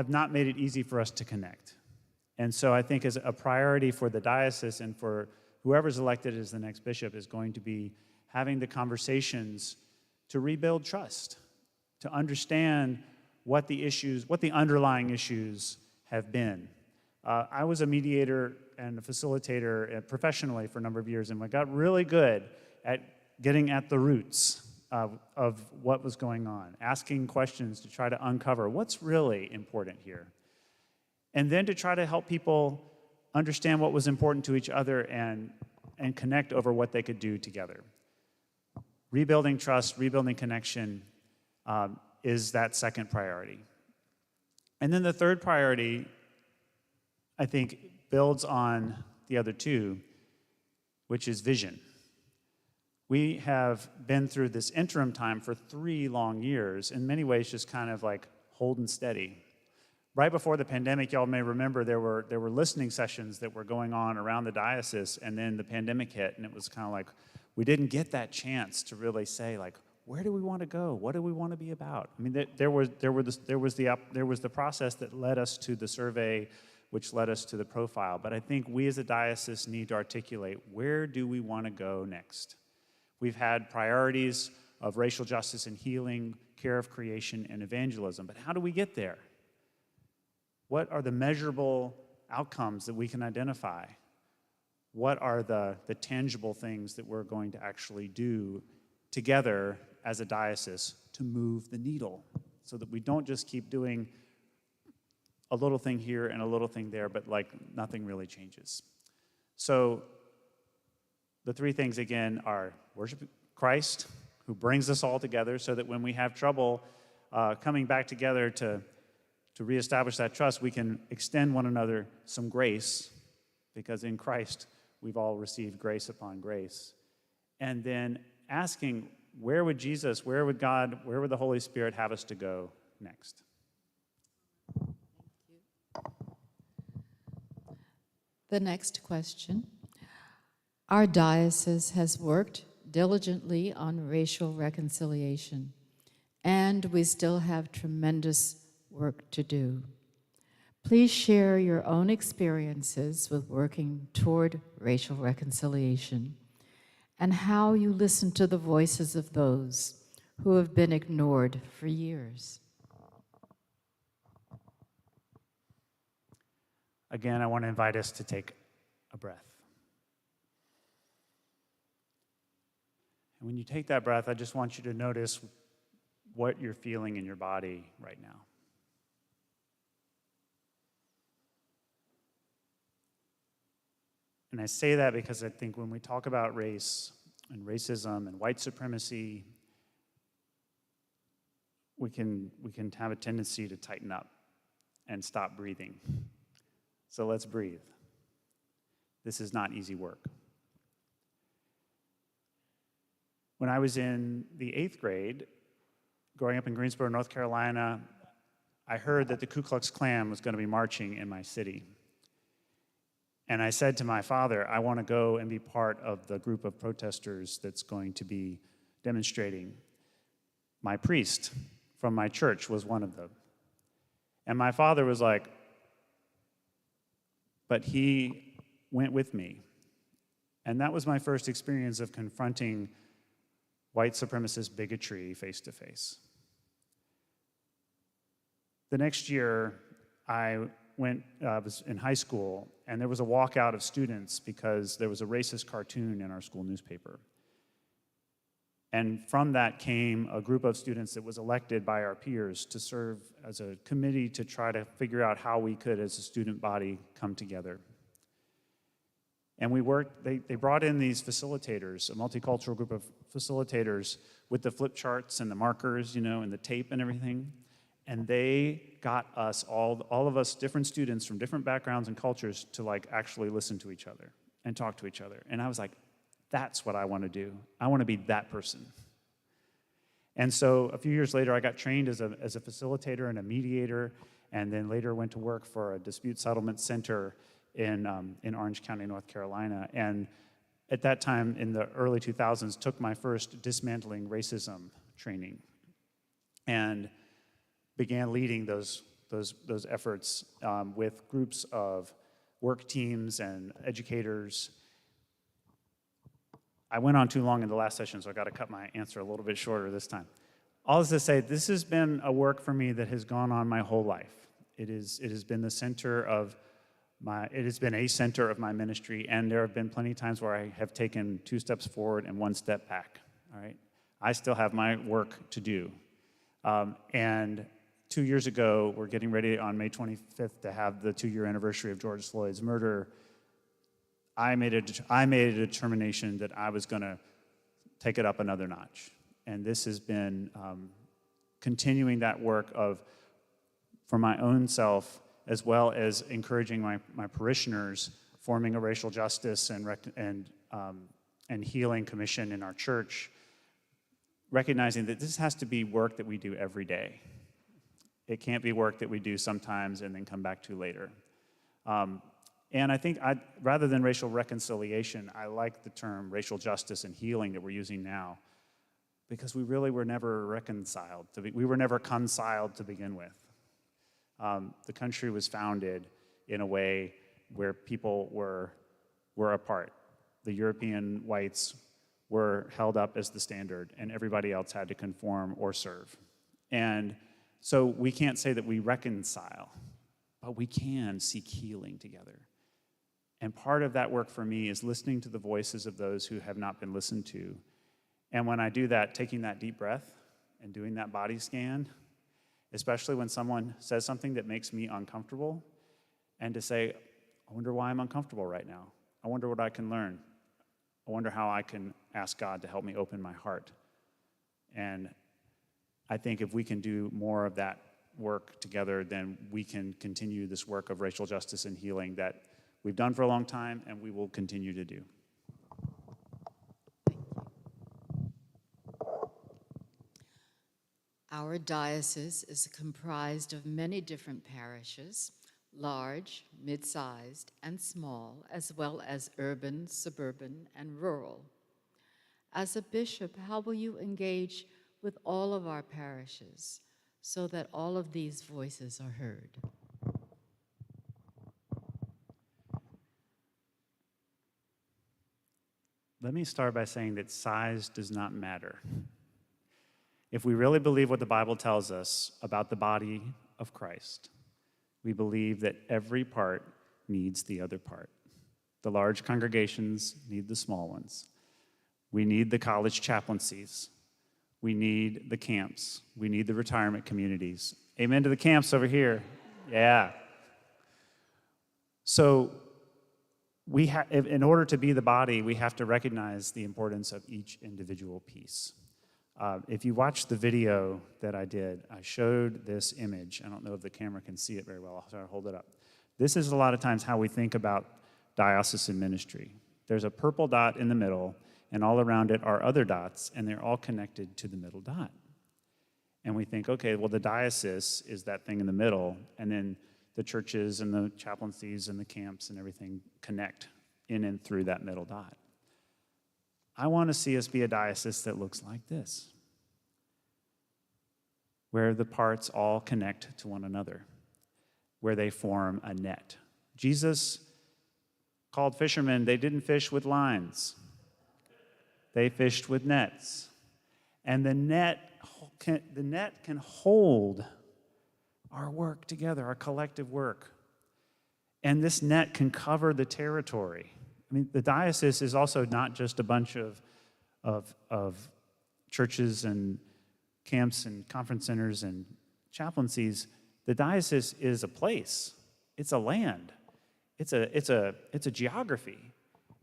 not made it easy for us to connect. And so I think as a priority for the diocese and for whoever's elected as the next bishop is going to be having the conversations to rebuild trust, to understand what the underlying issues have been. I was a mediator and a facilitator professionally for a number of years, and I got really good at getting at the roots of what was going on, asking questions to try to uncover what's really important here. And then to try to help people understand what was important to each other and connect over what they could do together. Rebuilding trust, rebuilding connection is that second priority. And then the third priority, I think, builds on the other 2, which is vision. We have been through this interim time for 3 long years, in many ways just kind of like holding steady. Right before the pandemic, y'all may remember there were listening sessions that were going on around the diocese, and then the pandemic hit, and it was kind of like we didn't get that chance to really say, like, where do we want to go? What do we want to be about? I mean, there was the process that led us to the survey, which led us to the profile. But I think we as a diocese need to articulate, where do we want to go next? We've had priorities of racial justice and healing, care of creation, and evangelism. But how do we get there? What are the measurable outcomes that we can identify? What are the tangible things that we're going to actually do together as a diocese to move the needle so that we don't just keep doing a little thing here and a little thing there, but like nothing really changes. So the 3 things again are worship Christ, who brings us all together so that when we have trouble, coming back together to reestablish that trust, we can extend one another some grace, because in Christ we've all received grace upon grace. And then asking, where would Jesus, where would God, where would the Holy Spirit have us to go next? The next question. Our diocese has worked diligently on racial reconciliation, and we still have tremendous work to do. Please share your own experiences with working toward racial reconciliation and how you listen to the voices of those who have been ignored for years. Again, I want to invite us to take a breath. And when you take that breath, I just want you to notice what you're feeling in your body right now. And I say that because I think when we talk about race and racism and white supremacy, we can have a tendency to tighten up and stop breathing. So let's breathe. This is not easy work. When I was in the 8th grade, growing up in Greensboro, North Carolina, I heard that the Ku Klux Klan was going to be marching in my city. And I said to my father, I want to go and be part of the group of protesters that's going to be demonstrating. My priest from my church was one of them. And my father was like, but he went with me. And that was my first experience of confronting white supremacist bigotry face to face. The next year, I was in high school, and there was a walkout of students because there was a racist cartoon in our school newspaper. And from that came a group of students that was elected by our peers to serve as a committee to try to figure out how we could, as a student body, come together. And we worked, they brought in these facilitators, a multicultural group of facilitators with the flip charts and the markers, and the tape and everything. And they got us, all of us different students from different backgrounds and cultures, to actually listen to each other and talk to each other. And I was like, that's what I want to do. I want to be that person. And so a few years later, I got trained as a facilitator and a mediator, and then later went to work for a dispute settlement center in Orange County, North Carolina. And at that time, in the early 2000s, took my first dismantling racism training and began leading those efforts with groups of work teams and educators. I went on too long in the last session, so I got to cut my answer a little bit shorter this time. All is to say, this has been a work for me that has gone on my whole life. It has been the center of it has been a center of my ministry, and there have been plenty of times where I have taken 2 steps forward and 1 step back. All right, I still have my work to do, and 2 years ago, we're getting ready on May 25th to have the 2-year anniversary of George Floyd's murder. I made a determination that I was going to take it up another notch. And this has been continuing that work for my own self, as well as encouraging my parishioners, forming a racial justice and healing commission in our church, recognizing that this has to be work that we do every day. It can't be work that we do sometimes and then come back to later. And I think rather than racial reconciliation, I like the term racial justice and healing that we're using now, because we really were never reconciled. We were never conciled to begin with. The country was founded in a way where people were apart. The European whites were held up as the standard, and everybody else had to conform or serve. And so we can't say that we reconcile, but we can seek healing together. And part of that work for me is listening to the voices of those who have not been listened to. And when I do that, taking that deep breath and doing that body scan, especially when someone says something that makes me uncomfortable, and to say, I wonder why I'm uncomfortable right now. I wonder what I can learn. I wonder how I can ask God to help me open my heart. And I think if we can do more of that work together, then we can continue this work of racial justice and healing that we've done for a long time and we will continue to do. Our diocese is comprised of many different parishes, large, mid-sized, and small, as well as urban, suburban, and rural. As a bishop, how will you engage with all of our parishes so that all of these voices are heard? Let me start by saying that size does not matter. If we really believe what the Bible tells us about the body of Christ, we believe that every part needs the other part. The large congregations need the small ones. We need the college chaplaincies. We need the camps. We need the retirement communities. Amen to the camps over here. Yeah. So in order to be the body, we have to recognize the importance of each individual piece. If you watch the video that I did, I showed this image. I don't know if the camera can see it very well. I'll try to hold it up. This is a lot of times how we think about diocesan ministry. There's a purple dot in the middle, and all around it are other dots, and they're all connected to the middle dot. And we think, okay, well, the diocese is that thing in the middle, and then the churches and the chaplaincies and the camps and everything connect in and through that middle dot. I want to see us be a diocese that looks like this, where the parts all connect to one another, where they form a net. Jesus called fishermen, they didn't fish with lines. They fished with nets. And the net can hold our work together, our collective work. And this net can cover the territory. I mean, the diocese is also not just a bunch of churches and camps and conference centers and chaplaincies. The diocese is a place. It's a land. It's a geography.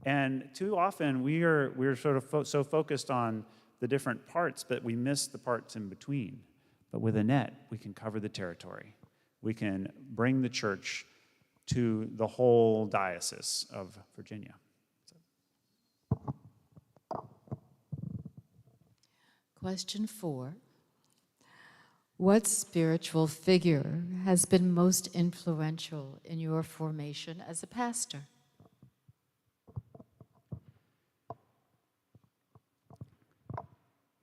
And too often we're sort of so focused on the different parts, but we miss the parts in between. But with a net, we can cover the territory. We can bring the church to the whole diocese of Virginia. Question 4. What spiritual figure has been most influential in your formation as a pastor?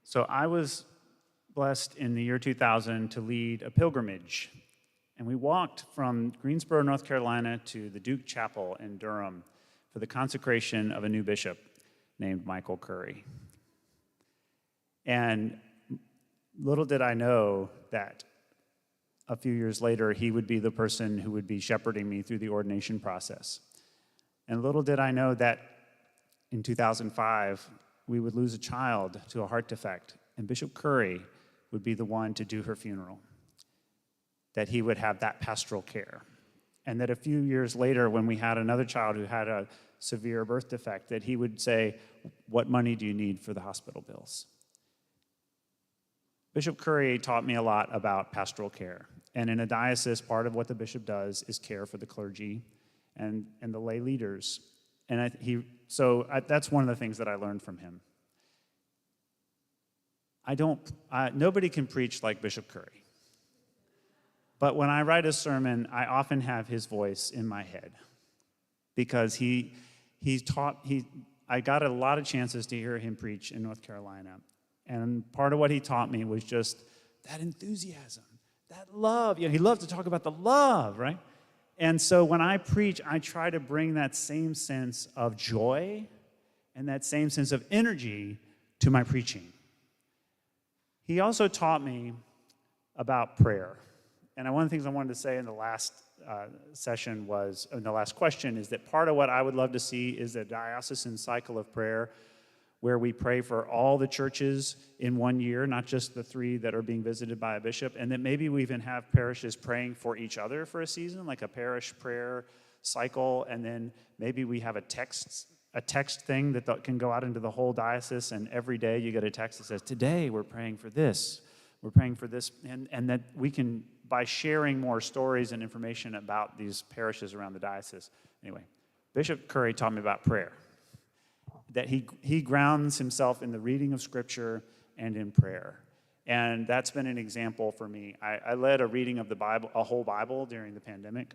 So I was blessed in the year 2000 to lead a pilgrimage. And we walked from Greensboro, North Carolina to the Duke Chapel in Durham for the consecration of a new bishop named Michael Curry. And little did I know that a few years later, he would be the person who would be shepherding me through the ordination process. And little did I know that in 2005, we would lose a child to a heart defect, and Bishop Curry would be the one to do her funeral, that he would have that pastoral care. And that a few years later, when we had another child who had a severe birth defect, that he would say, "What money do you need for the hospital bills?" Bishop Curry taught me a lot about pastoral care. And in a diocese, part of what the bishop does is care for the clergy and the lay leaders. And that's one of the things that I learned from him. Nobody can preach like Bishop Curry. But when I write a sermon, I often have his voice in my head because I got a lot of chances to hear him preach in North Carolina. And part of what he taught me was just that enthusiasm, that love. He loved to talk about the love, right? And so when I preach, I try to bring that same sense of joy and that same sense of energy to my preaching. He also taught me about prayer. And one of the things I wanted to say in the last last question, is that part of what I would love to see is a diocesan cycle of prayer where we pray for all the churches in 1 year, not just the 3 that are being visited by a bishop, and that maybe we even have parishes praying for each other for a season, like a parish prayer cycle, and then maybe we have a text thing that can go out into the whole diocese, and every day you get a text that says, "Today we're praying for this We're praying for this, and that we can, by sharing more stories and information about these parishes around the diocese. Anyway, Bishop Curry taught me about prayer, that he grounds himself in the reading of Scripture and in prayer. And that's been an example for me. I led a reading of the Bible, a whole Bible, during the pandemic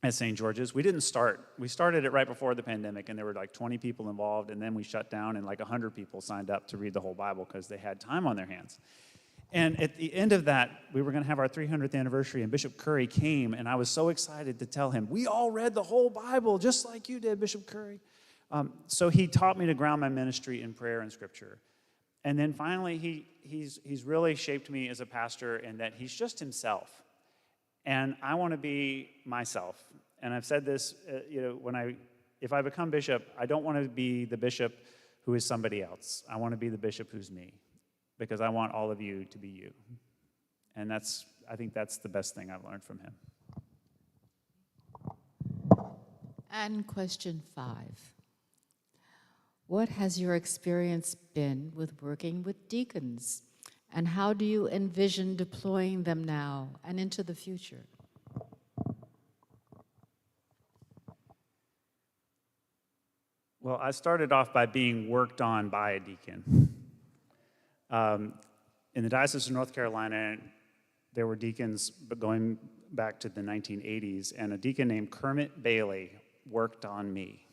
at St. George's. We didn't start. We started it right before the pandemic, and there were like 20 people involved, and then we shut down, and like 100 people signed up to read the whole Bible because they had time on their hands. And at the end of that, we were going to have our 300th anniversary, and Bishop Curry came, and I was so excited to tell him, we all read the whole Bible, just like you did, Bishop Curry. So he taught me to ground my ministry in prayer and Scripture. And then finally, he's really shaped me as a pastor in that he's just himself. And I want to be myself. And I've said this, if I become bishop, I don't want to be the bishop who is somebody else. I want to be the bishop who's me, because I want all of you to be you. And I think that's the best thing I've learned from him. And question 5. What has your experience been with working with deacons? And how do you envision deploying them now and into the future? Well, I started off by being worked on by a deacon. In the Diocese of North Carolina, there were deacons going back to the 1980s, and a deacon named Kermit Bailey worked on me.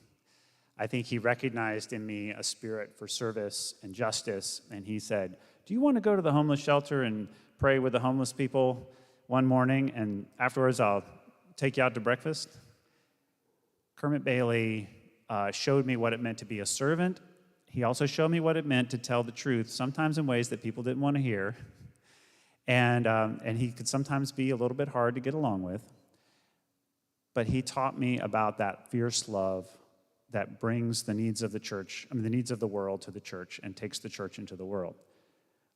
I think he recognized in me a spirit for service and justice, and he said, do you want to go to the homeless shelter and pray with the homeless people one morning, and afterwards I'll take you out to breakfast? Kermit Bailey showed me what it meant to be a servant. He also showed me what it meant to tell the truth, sometimes in ways that people didn't want to hear, and he could sometimes be a little bit hard to get along with. But he taught me about that fierce love that brings the needs of the church, the needs of the world to the church and takes the church into the world.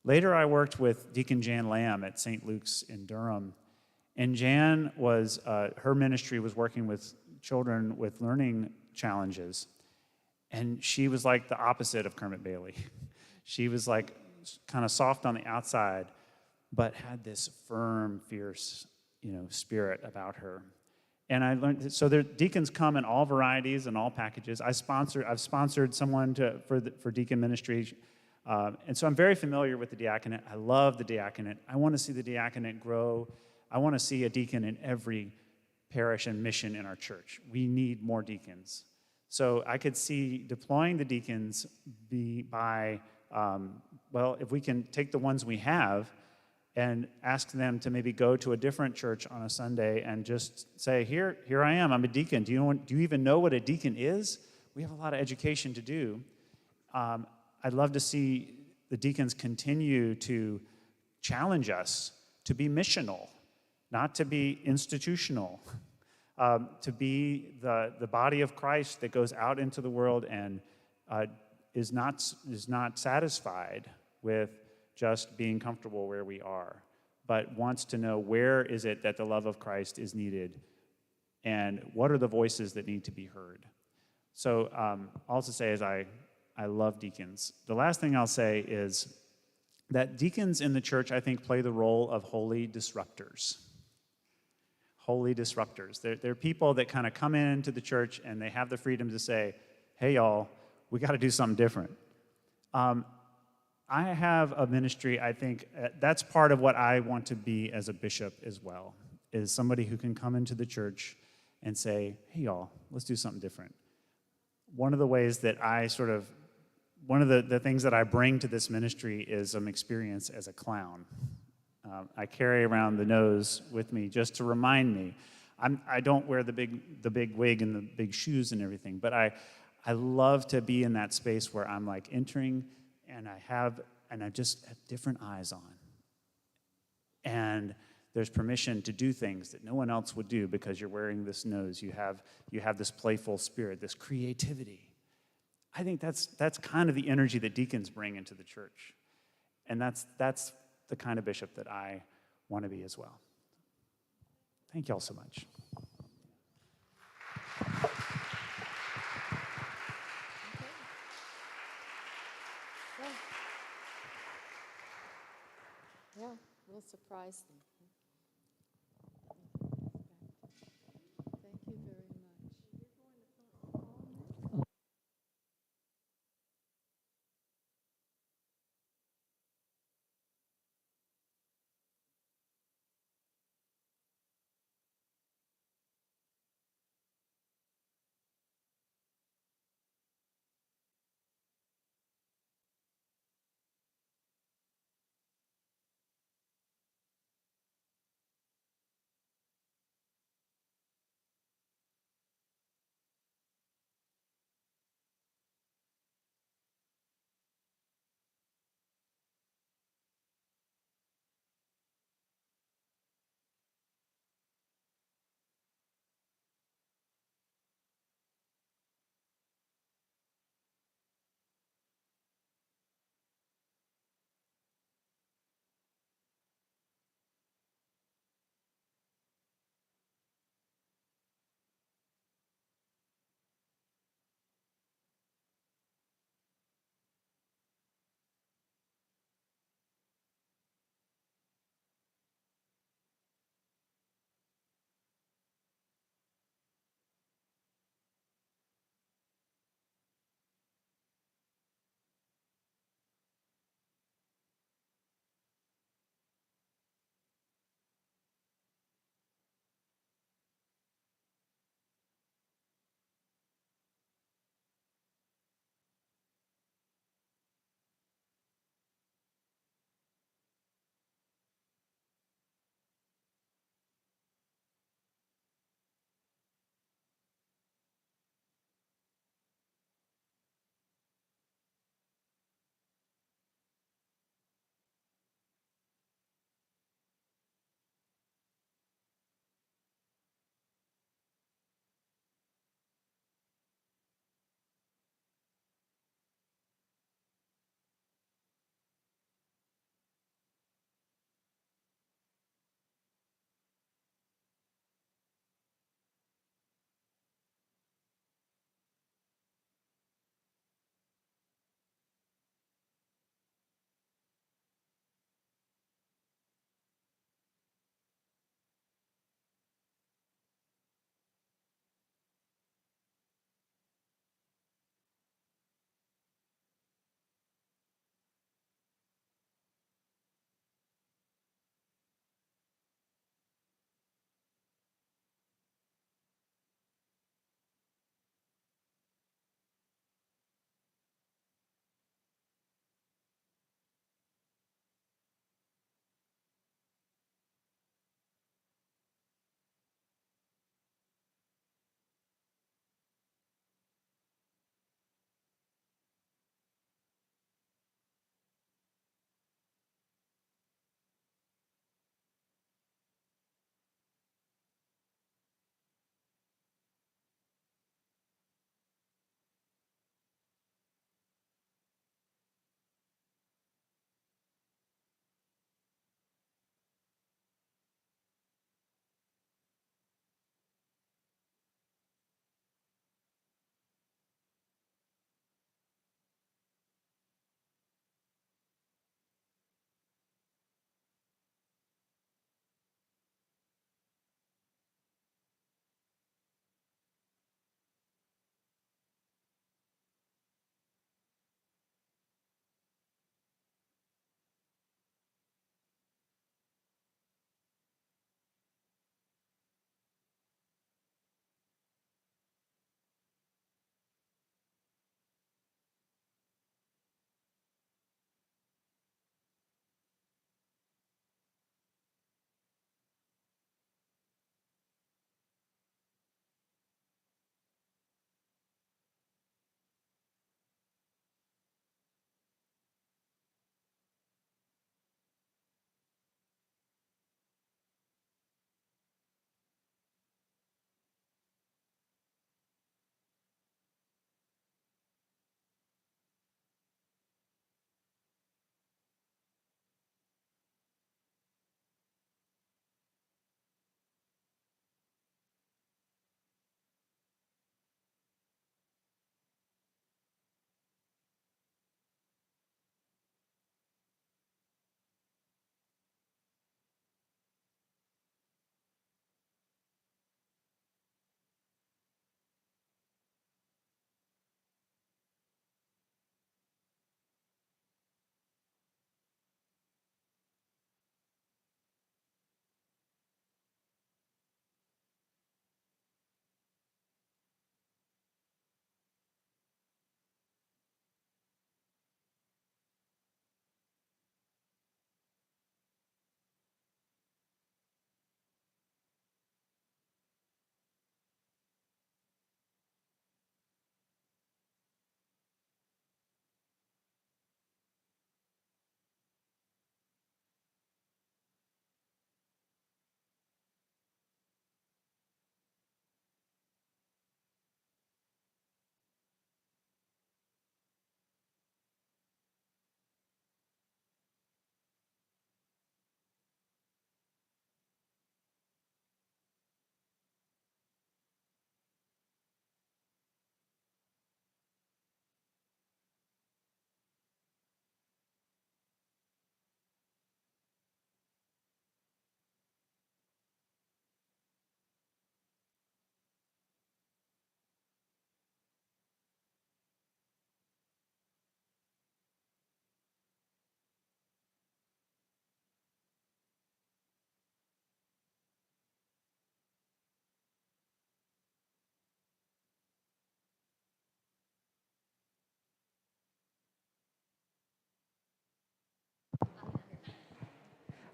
Later, I worked with Deacon Jan Lamb at St. Luke's in Durham. And Jan her ministry was working with children with learning challenges. And she was like the opposite of Kermit Bailey. She was like kind of soft on the outside, but had this firm, fierce, spirit about her. And I learned, so deacons come in all varieties and all packages. I've sponsored someone for deacon ministry. And so I'm very familiar with the diaconate. I love the diaconate. I want to see the diaconate grow. I want to see a deacon in every parish and mission in our church. We need more deacons. So I could see deploying the deacons by, if we can take the ones we have and ask them to maybe go to a different church on a Sunday and just say, here I am, I'm a deacon. Do you even know what a deacon is? We have a lot of education to do. I'd love to see the deacons continue to challenge us to be missional, not to be institutional, to be the body of Christ that goes out into the world and is not satisfied with just being comfortable where we are, but wants to know where is it that the love of Christ is needed and what are the voices that need to be heard. So all to say is I love deacons. The last thing I'll say is that deacons in the church, I think, play the role of holy disruptors. Holy disruptors. They're people that kind of come into the church and they have the freedom to say, hey, y'all, we got to do something different. I have a ministry, I think, that's part of what I want to be as a bishop as well, is somebody who can come into the church and say, hey, y'all, let's do something different. One of the ways that one of the things that I bring to this ministry is some experience as a clown. I carry around the nose with me just to remind me. I don't wear the big wig and the big shoes and everything, but I love to be in that space where I'm like entering and I just have different eyes on. And there's permission to do things that no one else would do because you're wearing this nose. You have this playful spirit, this creativity. I think that's kind of the energy that deacons bring into the church. And that's the kind of bishop that I want to be as well. Thank you all so much. We'll surprise them. Thank you very much.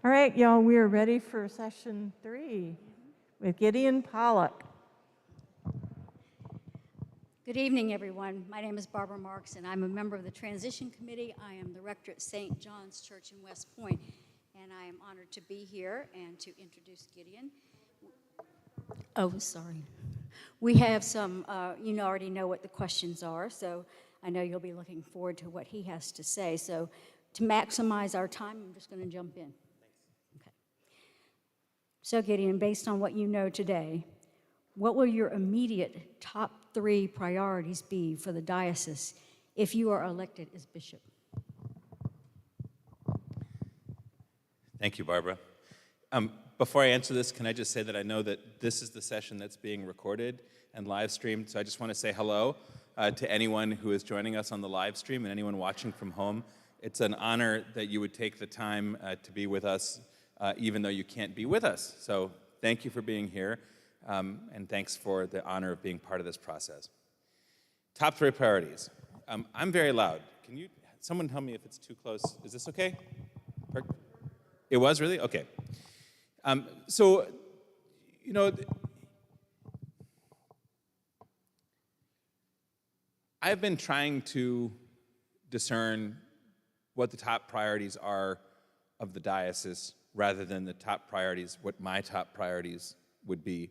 All right, y'all, we are ready for session 3 with Gideon Pollack. Good evening, everyone. My name is Barbara Marks, and I'm a member of the Transition Committee. I am the rector at St. John's Church in West Point, and I am honored to be here and to introduce Gideon. Oh, sorry. We have some, you already know what the questions are, so I know you'll be looking forward to what he has to say. So to maximize our time, I'm just going to jump in. Okay. So Gideon, based on what you know today, what will your immediate top 3 priorities be for the diocese if you are elected as bishop? Thank you, Barbara. Before I answer this, can I just say that I know that this is the session that's being recorded and live streamed, so I just want to say hello to anyone who is joining us on the live stream and anyone watching from home. It's an honor that you would take the time to be with us, even though you can't be with us. So thank you for being here, and thanks for the honor of being part of this process. Top 3 priorities. I'm very loud. Can someone tell me if it's too close? Is this okay? It was really? Okay. So, I've been trying to discern what the top priorities are of the diocese rather than the top priorities, what my top priorities would be.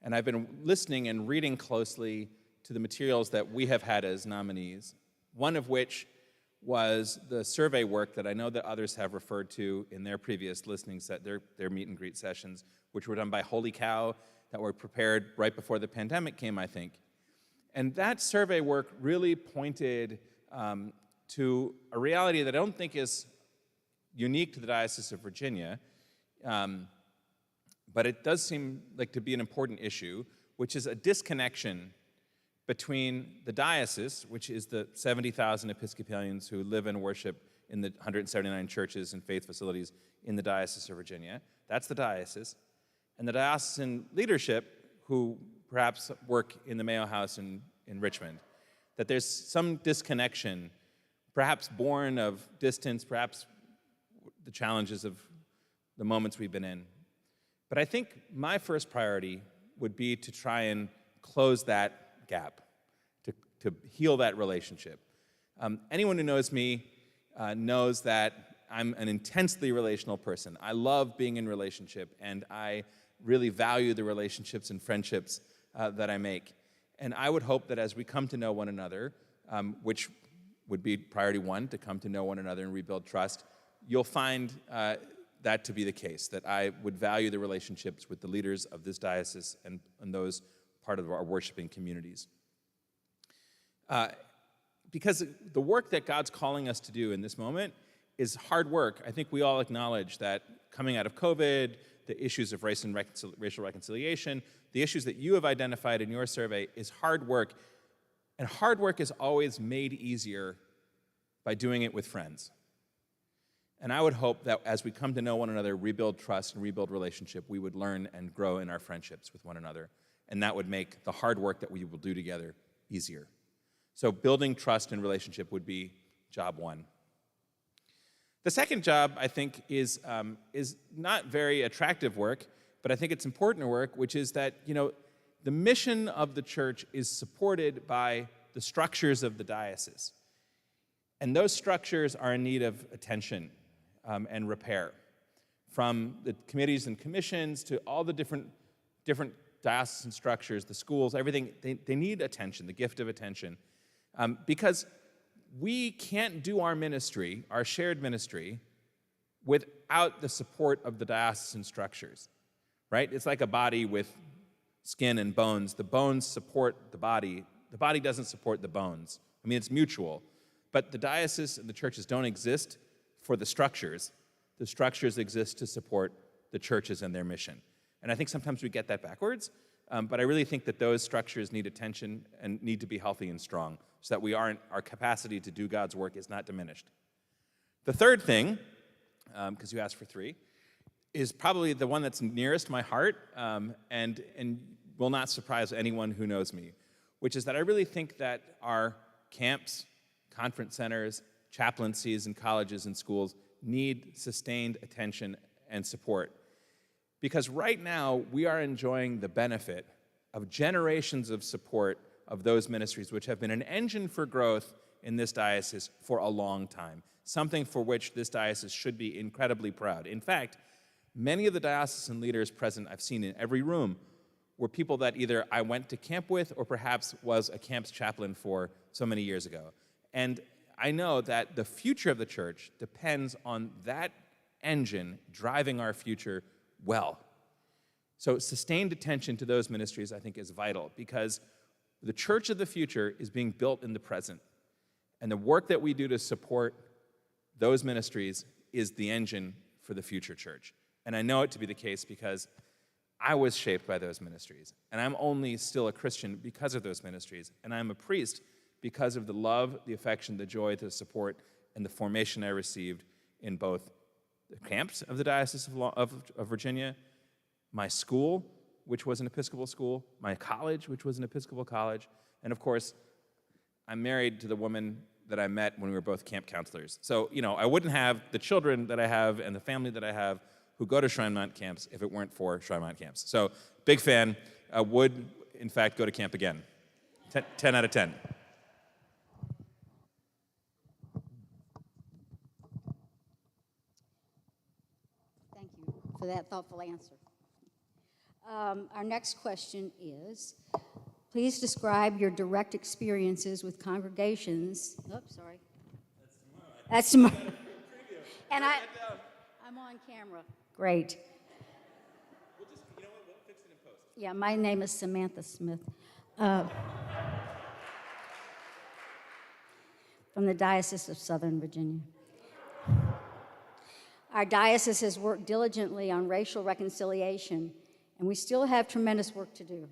And I've been listening and reading closely to the materials that we have had as nominees, one of which was the survey work that I know that others have referred to in their previous listening set, their meet and greet sessions, which were done by Holy Cow, that were prepared right before the pandemic came, I think. And that survey work really pointed to a reality that I don't think is unique to the Diocese of Virginia, but it does seem like to be an important issue, which is a disconnection between the diocese, which is the 70,000 Episcopalians who live and worship in the 179 churches and faith facilities in the Diocese of Virginia. That's the diocese. And the diocesan leadership, who perhaps work in the Mayo House in Richmond, that there's some disconnection, perhaps born of distance, perhaps the challenges of the moments we've been in. But I think my first priority would be to try and close that gap, to heal that relationship. Anyone who knows me knows that I'm an intensely relational person. I love being in relationship, and I really value the relationships and friendships that I make. And I would hope that as we come to know one another, which would be priority 1, to come to know one another and rebuild trust, you'll find that to be the case, that I would value the relationships with the leaders of this diocese and those part of our worshiping communities. Because the work that God's calling us to do in this moment is hard work. I think we all acknowledge that coming out of COVID, the issues of race and racial reconciliation, the issues that you have identified in your survey is hard work. And hard work is always made easier by doing it with friends. And I would hope that as we come to know one another, rebuild trust and rebuild relationship, we would learn and grow in our friendships with one another. And that would make the hard work that we will do together easier. So building trust and relationship would be job 1. The second job, I think, is not very attractive work, but I think it's important work, which is that, the mission of the church is supported by the structures of the diocese. And those structures are in need of attention and repair. From the committees and commissions to all the different diocesan structures, the schools, everything, they need attention, the gift of attention. Because we can't do our ministry, our shared ministry, without the support of the diocesan structures, right? It's like a body with skin and bones. The bones support the body doesn't support the bones. I mean, it's mutual. But the diocese and the churches don't exist for the structures. The structures exist to support the churches and their mission. And I think sometimes we get that backwards, but I really think that those structures need attention and need to be healthy and strong so that our capacity to do God's work is not diminished. The third thing, because you asked for 3, is probably the one that's nearest my heart and will not surprise anyone who knows me, which is that I really think that our camps, conference centers, chaplaincies in colleges and schools need sustained attention and support. Because right now, we are enjoying the benefit of generations of support of those ministries, which have been an engine for growth in this diocese for a long time, something for which this diocese should be incredibly proud. In fact, many of the diocesan leaders present, I've seen in every room, were people that either I went to camp with or perhaps was a camp's chaplain for so many years ago. And I know that the future of the church depends on that engine driving our future well. So sustained attention to those ministries, I think, is vital, because the church of the future is being built in the present. And the work that we do to support those ministries is the engine for the future church. And I know it to be the case because I was shaped by those ministries. And I'm only still a Christian because of those ministries. And I'm a priest because of the love, the affection, the joy, the support, and the formation I received in both the camps of the Diocese of Virginia, my school, which was an Episcopal school, my college, which was an Episcopal college, and of course, I'm married to the woman that I met when we were both camp counselors. So, I wouldn't have the children that I have and the family that I have who go to Shrinemont camps if it weren't for Shrinemont camps. So, big fan, would, in fact, go to camp again. 10 out of 10. Thank you for that thoughtful answer. Our next question is, please describe your direct experiences with congregations. Oops, sorry. That's tomorrow. And I'm on camera. Great. We'll fix it in post. Yeah, my name is Samantha Smith. From the Diocese of Southern Virginia. Our diocese has worked diligently on racial reconciliation, and we still have tremendous work to do.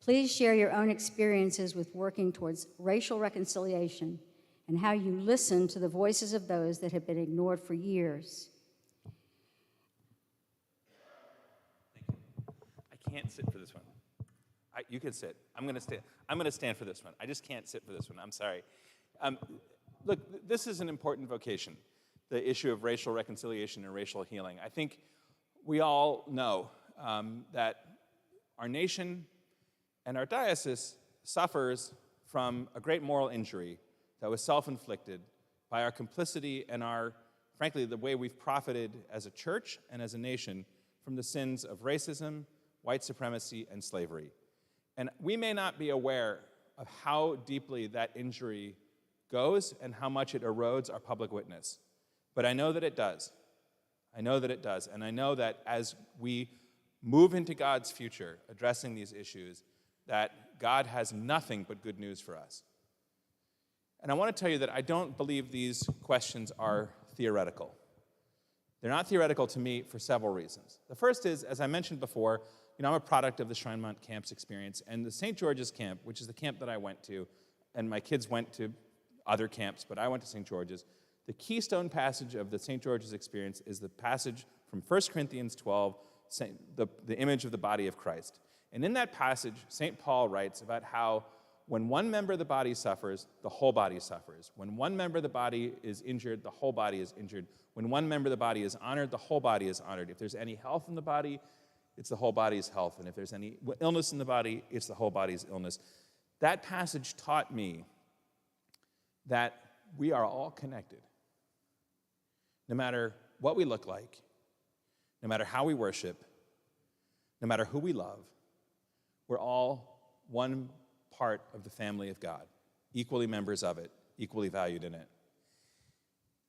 Please share your own experiences with working towards racial reconciliation and how you listen to the voices of those that have been ignored for years. Thank you. I can't sit for this one. You can sit. I'm going to stand for this one. I just can't sit for this one. I'm sorry. Look, this is an important vocation, the issue of racial reconciliation and racial healing. I think we all know that our nation and our diocese suffers from a great moral injury that was self-inflicted by our complicity and frankly, the way we've profited as a church and as a nation from the sins of racism, white supremacy, and slavery. And we may not be aware of how deeply that injury goes and how much it erodes our public witness. But I know that it does. I know that it does. And I know that as we move into God's future addressing these issues, that God has nothing but good news for us. And I want to tell you that I don't believe these questions are theoretical. They're not theoretical to me for several reasons. The first is, as I mentioned before, I'm a product of the Shrinemont Camps experience, and the St. George's Camp, which is the camp that I went to, and my kids went to other camps, but I went to St. George's. The keystone passage of the St. George's experience is the passage from 1 Corinthians 12, the image of the body of Christ. And in that passage, St. Paul writes about how when one member of the body suffers, the whole body suffers. When one member of the body is injured, the whole body is injured. When one member of the body is honored, the whole body is honored. If there's any health in the body, it's the whole body's health. And if there's any illness in the body, it's the whole body's illness. That passage taught me that we are all connected. No matter what we look like, no matter how we worship, no matter who we love, we're all one part of the family of God, equally members of it, equally valued in it.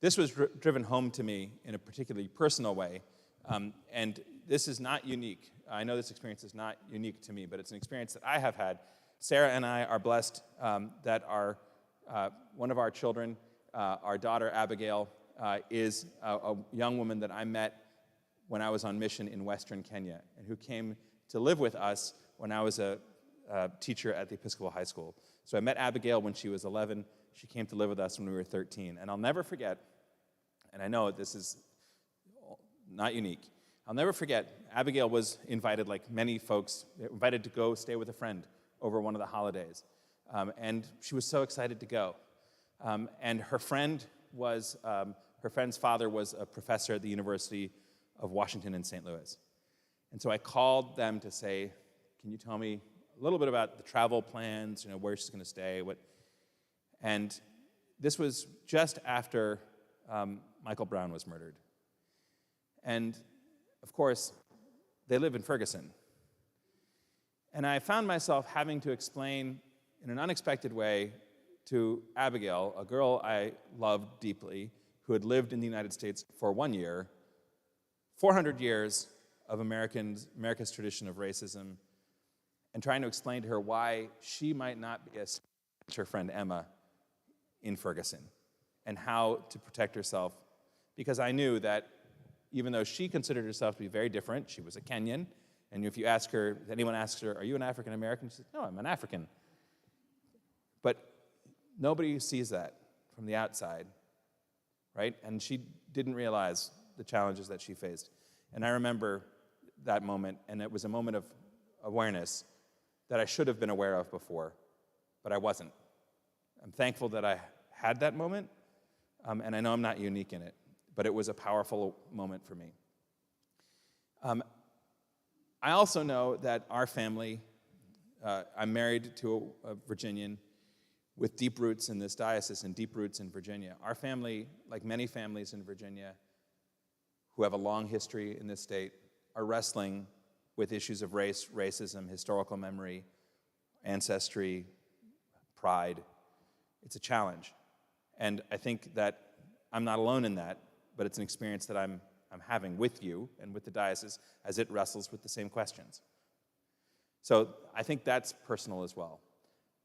This was driven home to me in a particularly personal way, and this is not unique. I know this experience is not unique to me, but it's an experience that I have had. Sarah and I are blessed that one of our children, our daughter Abigail, is a young woman that I met when I was on mission in Western Kenya, and who came to live with us when I was a teacher at the Episcopal High School. So I met Abigail when she was 11. She came to live with us when we were 13. And I'll never forget, and I know this is not unique, I'll never forget, Abigail was invited, like many folks, invited to go stay with a friend over one of the holidays. And she was so excited to go. And her friend's father was a professor at the University of Washington and St. Louis. And so I called them to say, can you tell me a little bit about the travel plans, where she's going to stay, and this was just after Michael Brown was murdered. And of course, they live in Ferguson. And I found myself having to explain in an unexpected way to Abigail, a girl I loved deeply, who had lived in the United States for 1 year, 400 years of America's tradition of racism, and trying to explain to her why she might not be as her friend Emma in Ferguson, and how to protect herself. Because I knew that even though she considered herself to be very different, she was a Kenyan, and if anyone asks her, are you an African American? She says, no, I'm an African. But nobody sees that from the outside, right? And she didn't realize the challenges that she faced. And I remember that moment, and it was a moment of awareness that I should have been aware of before, but I wasn't. I'm thankful that I had that moment, and I know I'm not unique in it, but it was a powerful moment for me. I also know that our family, I'm married to a Virginian with deep roots in this diocese and deep roots in Virginia. Our family, like many families in Virginia who have a long history in this state, are wrestling with issues of race, racism, historical memory, ancestry, pride. It's a challenge. And I think that I'm not alone in that, but it's an experience that I'm having with you and with the diocese as it wrestles with the same questions. So I think that's personal as well.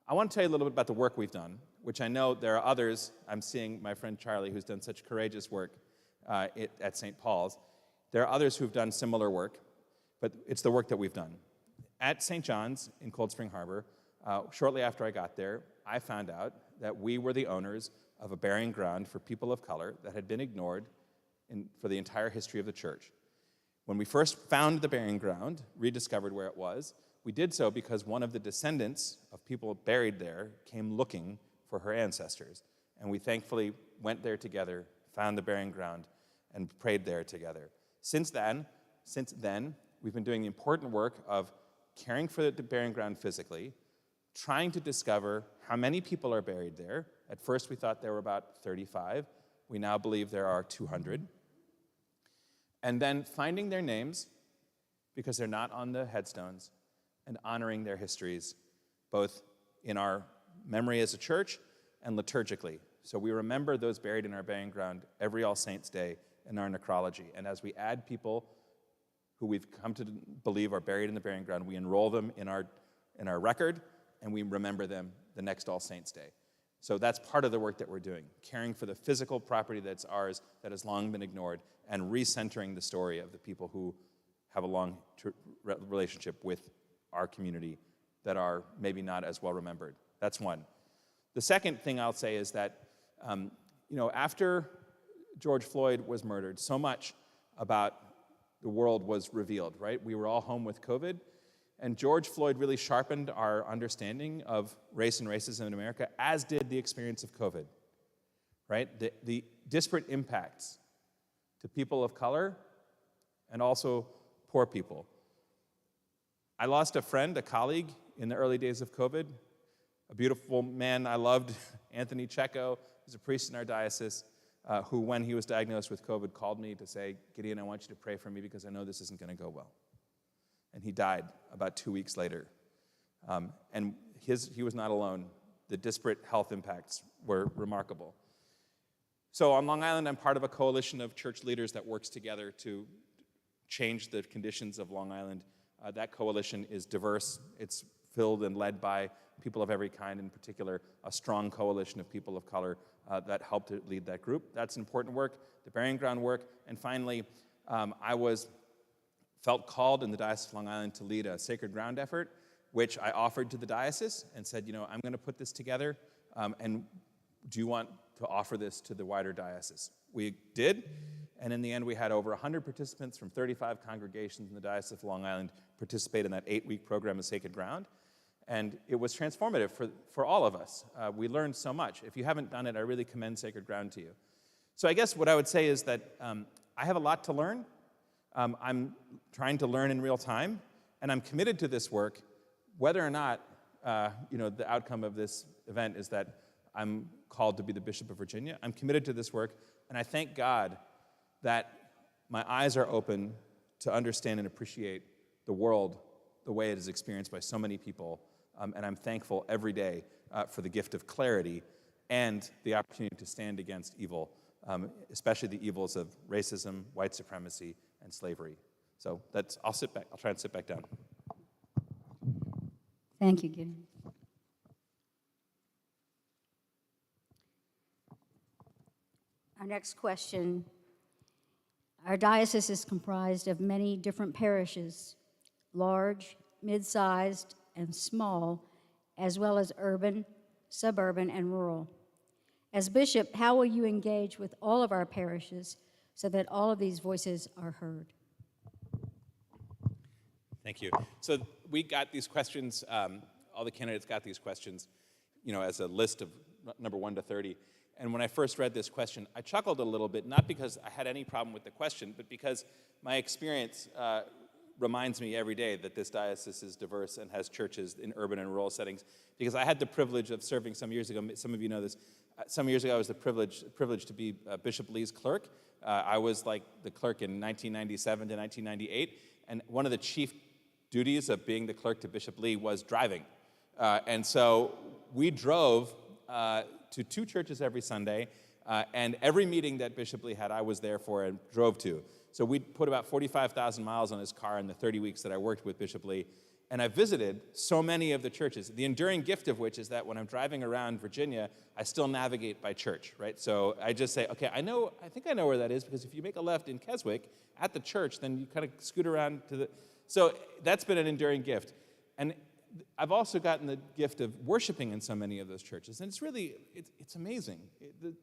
I want to tell you a little bit about the work we've done, which I know there are others. I'm seeing my friend Charlie, who's done such courageous work at St. Paul's. There are others who've done similar work, but it's the work that we've done. At St. John's in Cold Spring Harbor, shortly after I got there, I found out that we were the owners of a burying ground for people of color that had been ignored for the entire history of the church. When we first found the burying ground, rediscovered where it was, we did so because one of the descendants of people buried there came looking for her ancestors. And we thankfully went there together, found the burying ground, and prayed there together. Since then, we've been doing the important work of caring for the burying ground physically, trying to discover how many people are buried there. At first, we thought there were about 35. We now believe there are 200. And then finding their names, because they're not on the headstones, and honoring their histories, both in our memory as a church and liturgically. So we remember those buried in our burying ground every All Saints' Day in our necrology. And as we add people who we've come to believe are buried in the burying ground, we enroll them in our record, and we remember them the next All Saints' Day. So that's part of the work that we're doing, caring for the physical property that's ours that has long been ignored, and recentering the story of the people who have a long relationship with our community that are maybe not as well remembered. That's one. The second thing I'll say is that, after George Floyd was murdered, so much about the world was revealed, right? We were all home with COVID, and George Floyd really sharpened our understanding of race and racism in America, as did the experience of COVID, right? The disparate impacts to people of color and also poor people. I lost a friend, a colleague, in the early days of COVID, a beautiful man I loved, Anthony Checo, who's a priest in our diocese, who, when he was diagnosed with COVID, called me to say, Gideon, I want you to pray for me because I know this isn't going to go well. And he died about 2 weeks later. And he was not alone. The disparate health impacts were remarkable. So on Long Island, I'm part of a coalition of church leaders that works together to change the conditions of Long Island. That coalition is diverse. It's filled and led by people of every kind, in particular, a strong coalition of people of color that helped to lead that group. That's important work, the burying ground work. And finally, I felt called in the Diocese of Long Island to lead a sacred ground effort, which I offered to the diocese and said, I'm going to put this together, and do you want to offer this to the wider diocese? We did, and in the end, we had over 100 participants from 35 congregations in the Diocese of Long Island participate in that 8-week program of Sacred Ground, and it was transformative for all of us. We learned so much. If you haven't done it, I really commend Sacred Ground to you. So I guess what I would say is that I have a lot to learn, I'm trying to learn in real time, and I'm committed to this work, whether or not the outcome of this event is that I'm called to be the Bishop of Virginia. I'm committed to this work, and I thank God that my eyes are open to understand and appreciate the world the way it is experienced by so many people, and I'm thankful every day for the gift of clarity and the opportunity to stand against evil, especially the evils of racism, white supremacy, and slavery. So I'll sit back. I'll try and sit back down. Thank you, Gideon. Our next question. Our diocese is comprised of many different parishes, large, mid-sized, and small, as well as urban, suburban, and rural. As bishop, how will you engage with all of our parishes so that all of these voices are heard? Thank you. So we got these questions, all the candidates got these questions, as a list of number 1 to 30. And when I first read this question, I chuckled a little bit, not because I had any problem with the question, but because my experience reminds me every day that this diocese is diverse and has churches in urban and rural settings. Because I had the privilege of serving some years ago, some of you know this, some years ago I was privileged to be Bishop Lee's clerk. I was like the clerk in 1997 to 1998, and one of the chief duties of being the clerk to Bishop Lee was driving. And so we drove to 2 churches every Sunday, and every meeting that Bishop Lee had, I was there for and drove to. So we put about 45,000 miles on his car in the 30 weeks that I worked with Bishop Lee, and I visited so many of the churches, the enduring gift of which is that when I'm driving around Virginia, I still navigate by church, right? So I just say, okay, I think I know where that is, because if you make a left in Keswick at the church, then you kind of scoot around to the... So that's been an enduring gift. And I've also gotten the gift of worshiping in so many of those churches, and it's really, it's amazing.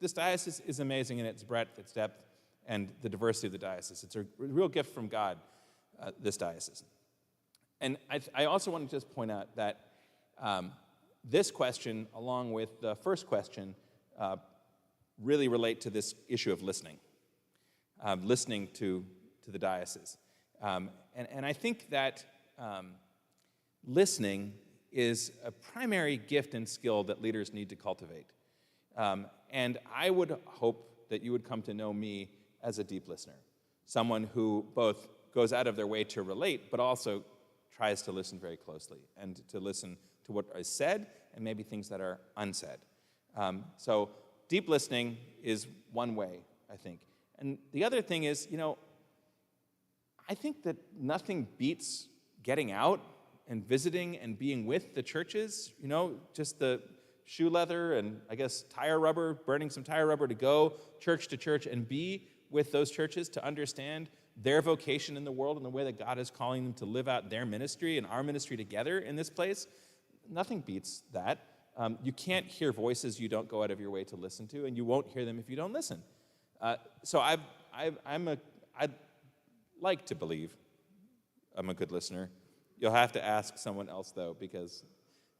This diocese is amazing in its breadth, its depth, and the diversity of the diocese. It's a real gift from God, this diocese. And I also want to just point out that this question, along with the first question, really relate to this issue of listening to the diocese. And I think that listening is a primary gift and skill that leaders need to cultivate. And I would hope that you would come to know me as a deep listener, someone who both goes out of their way to relate, but also tries to listen very closely and to listen to what is said and maybe things that are unsaid. So deep listening is one way, I think. And the other thing is, I think that nothing beats getting out and visiting and being with the churches, just the shoe leather and, I guess, tire rubber, burning some tire rubber to go church to church and be with those churches to understand their vocation in the world and the way that God is calling them to live out their ministry and our ministry together in this place. Nothing beats that. You can't hear voices you don't go out of your way to listen to, and you won't hear them if you don't listen. So I'd like to believe I'm a good listener. You'll have to ask someone else, though, because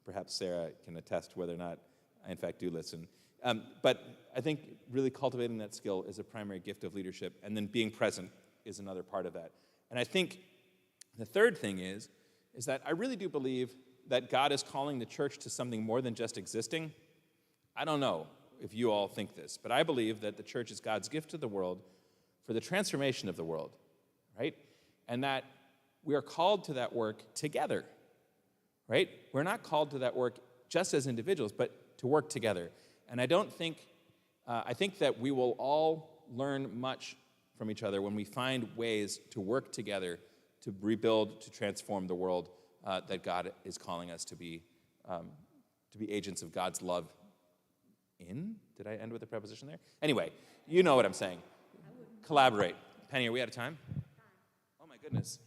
perhaps Sarah can attest whether or not I, in fact, do listen. But I think really cultivating that skill is a primary gift of leadership, and then being present is another part of that. And I think the third thing is that I really do believe that God is calling the church to something more than just existing. I don't know if you all think this, but I believe that the church is God's gift to the world for the transformation of the world, right? And that we are called to that work together, right? We're not called to that work just as individuals, but to work together. And I think that we will all learn much from each other when we find ways to work together to rebuild, to transform the world that God is calling us to be agents of God's love in. Did I end with a preposition there? Anyway, you know what I'm saying. Collaborate. Penny, are we out of time? Oh my goodness.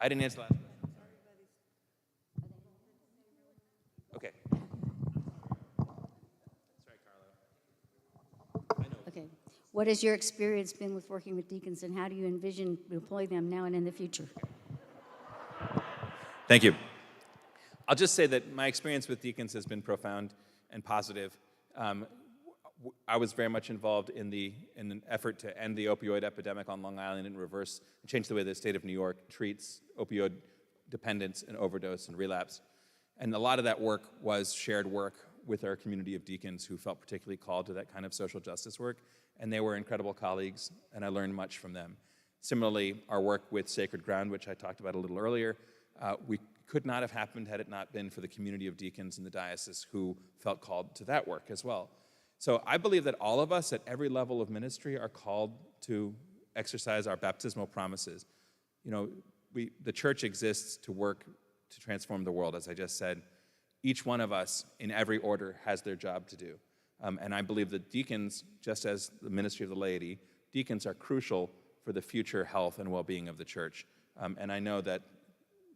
I didn't answer the last question. Okay. Sorry, Carlo. Okay. What has your experience been with working with deacons, and how do you envision to employ them now and in the future? Thank you. I'll just say that my experience with deacons has been profound and positive. I was very much involved in an effort to end the opioid epidemic on Long Island and change the way the state of New York treats opioid dependence and overdose and relapse. And a lot of that work was shared work with our community of deacons who felt particularly called to that kind of social justice work. And they were incredible colleagues, and I learned much from them. Similarly, our work with Sacred Ground, which I talked about a little earlier, we could not have happened had it not been for the community of deacons in the diocese who felt called to that work as well. So I believe that all of us at every level of ministry are called to exercise our baptismal promises. You know, the church exists to work to transform the world, as I just said. Each one of us in every order has their job to do. And I believe that deacons, just as the ministry of the laity, deacons are crucial for the future health and well-being of the church. And I know that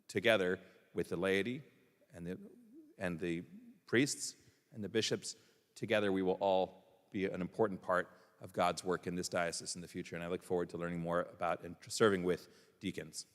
together with the laity and the priests and the bishops, together we will all be an important part of God's work in this diocese in the future. And I look forward to learning more about and serving with deacons.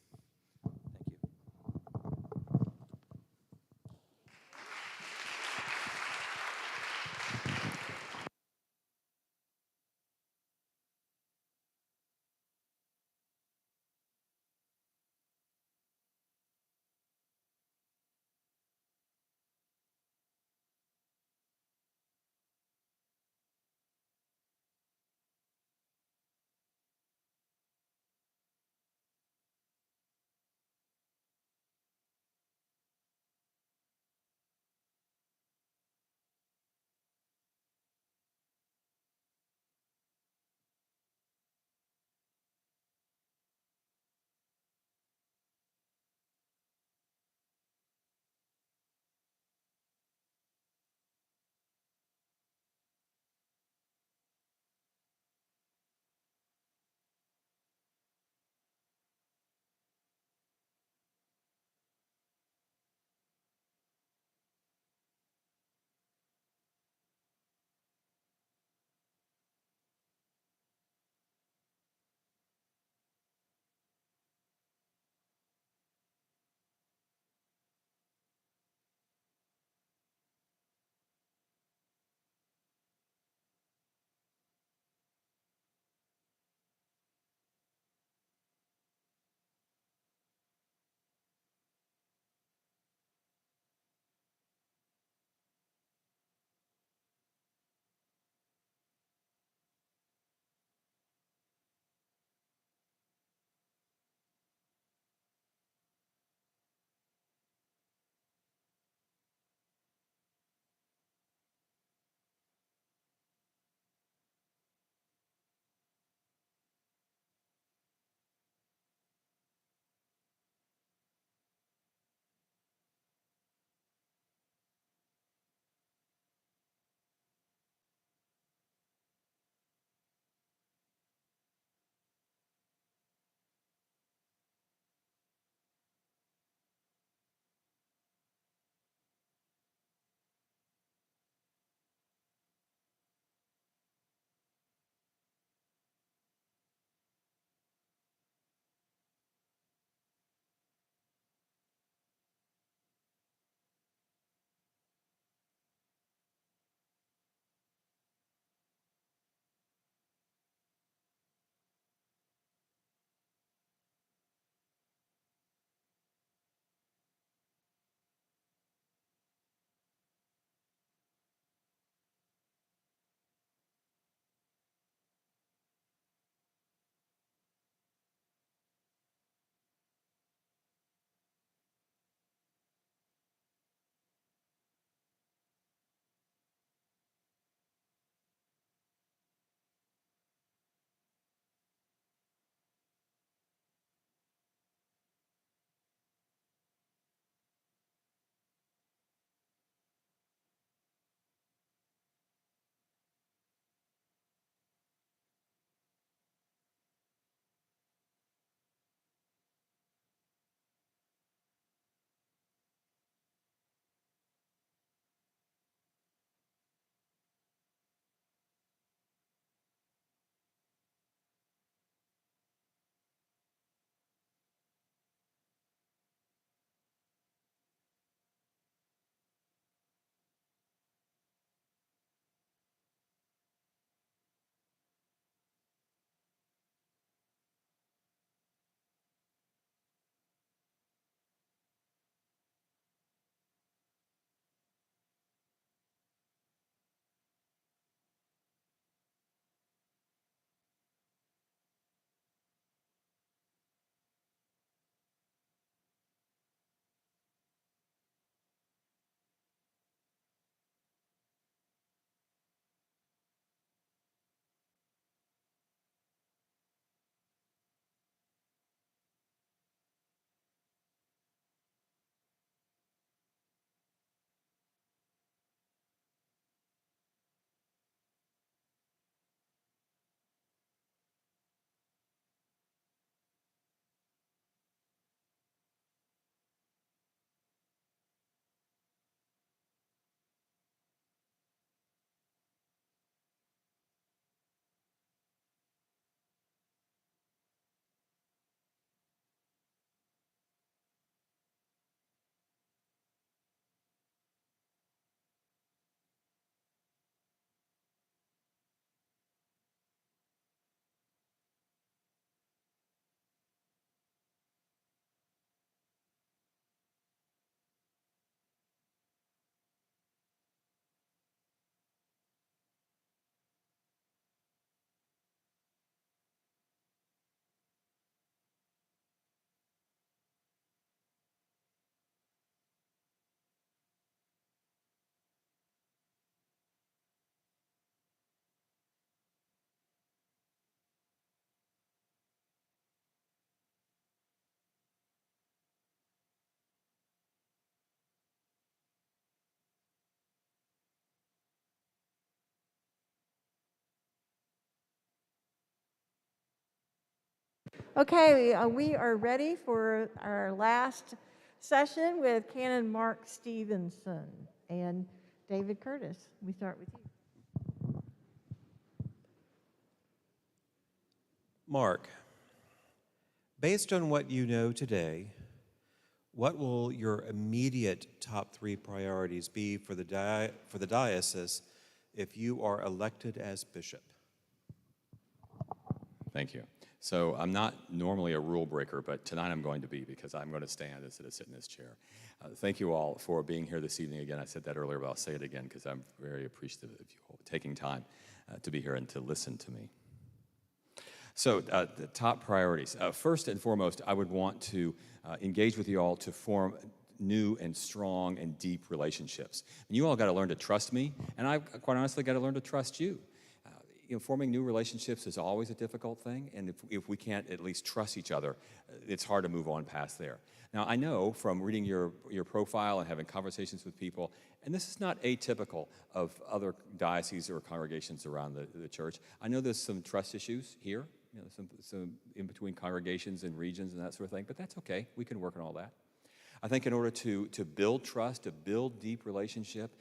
Okay, we are ready for our last session with Canon Mark Stevenson and David Curtis. We start with you. Mark, based on what you know today, what will your immediate top 3 priorities be for the diocese if you are elected as bishop? Thank you. So I'm not normally a rule breaker, but tonight I'm going to be, because I'm going to stand instead of sit in this chair. Thank you all for being here this evening. Again, I said that earlier, but I'll say it again because I'm very appreciative of you all taking time to be here and to listen to me. So the top priorities. First and foremost, I would want to engage with you all to form new and strong and deep relationships. And you all got to learn to trust me, and I've quite honestly got to learn to trust you. Forming new relationships is always a difficult thing, and if we can't at least trust each other, it's hard to move on past there. Now, I know from reading your profile and having conversations with people, and this is not atypical of other dioceses or congregations around the church. I know there's some trust issues here, some in between congregations and regions and that sort of thing, but that's okay. We can work on all that. I think in order to build trust, to build deep relationship,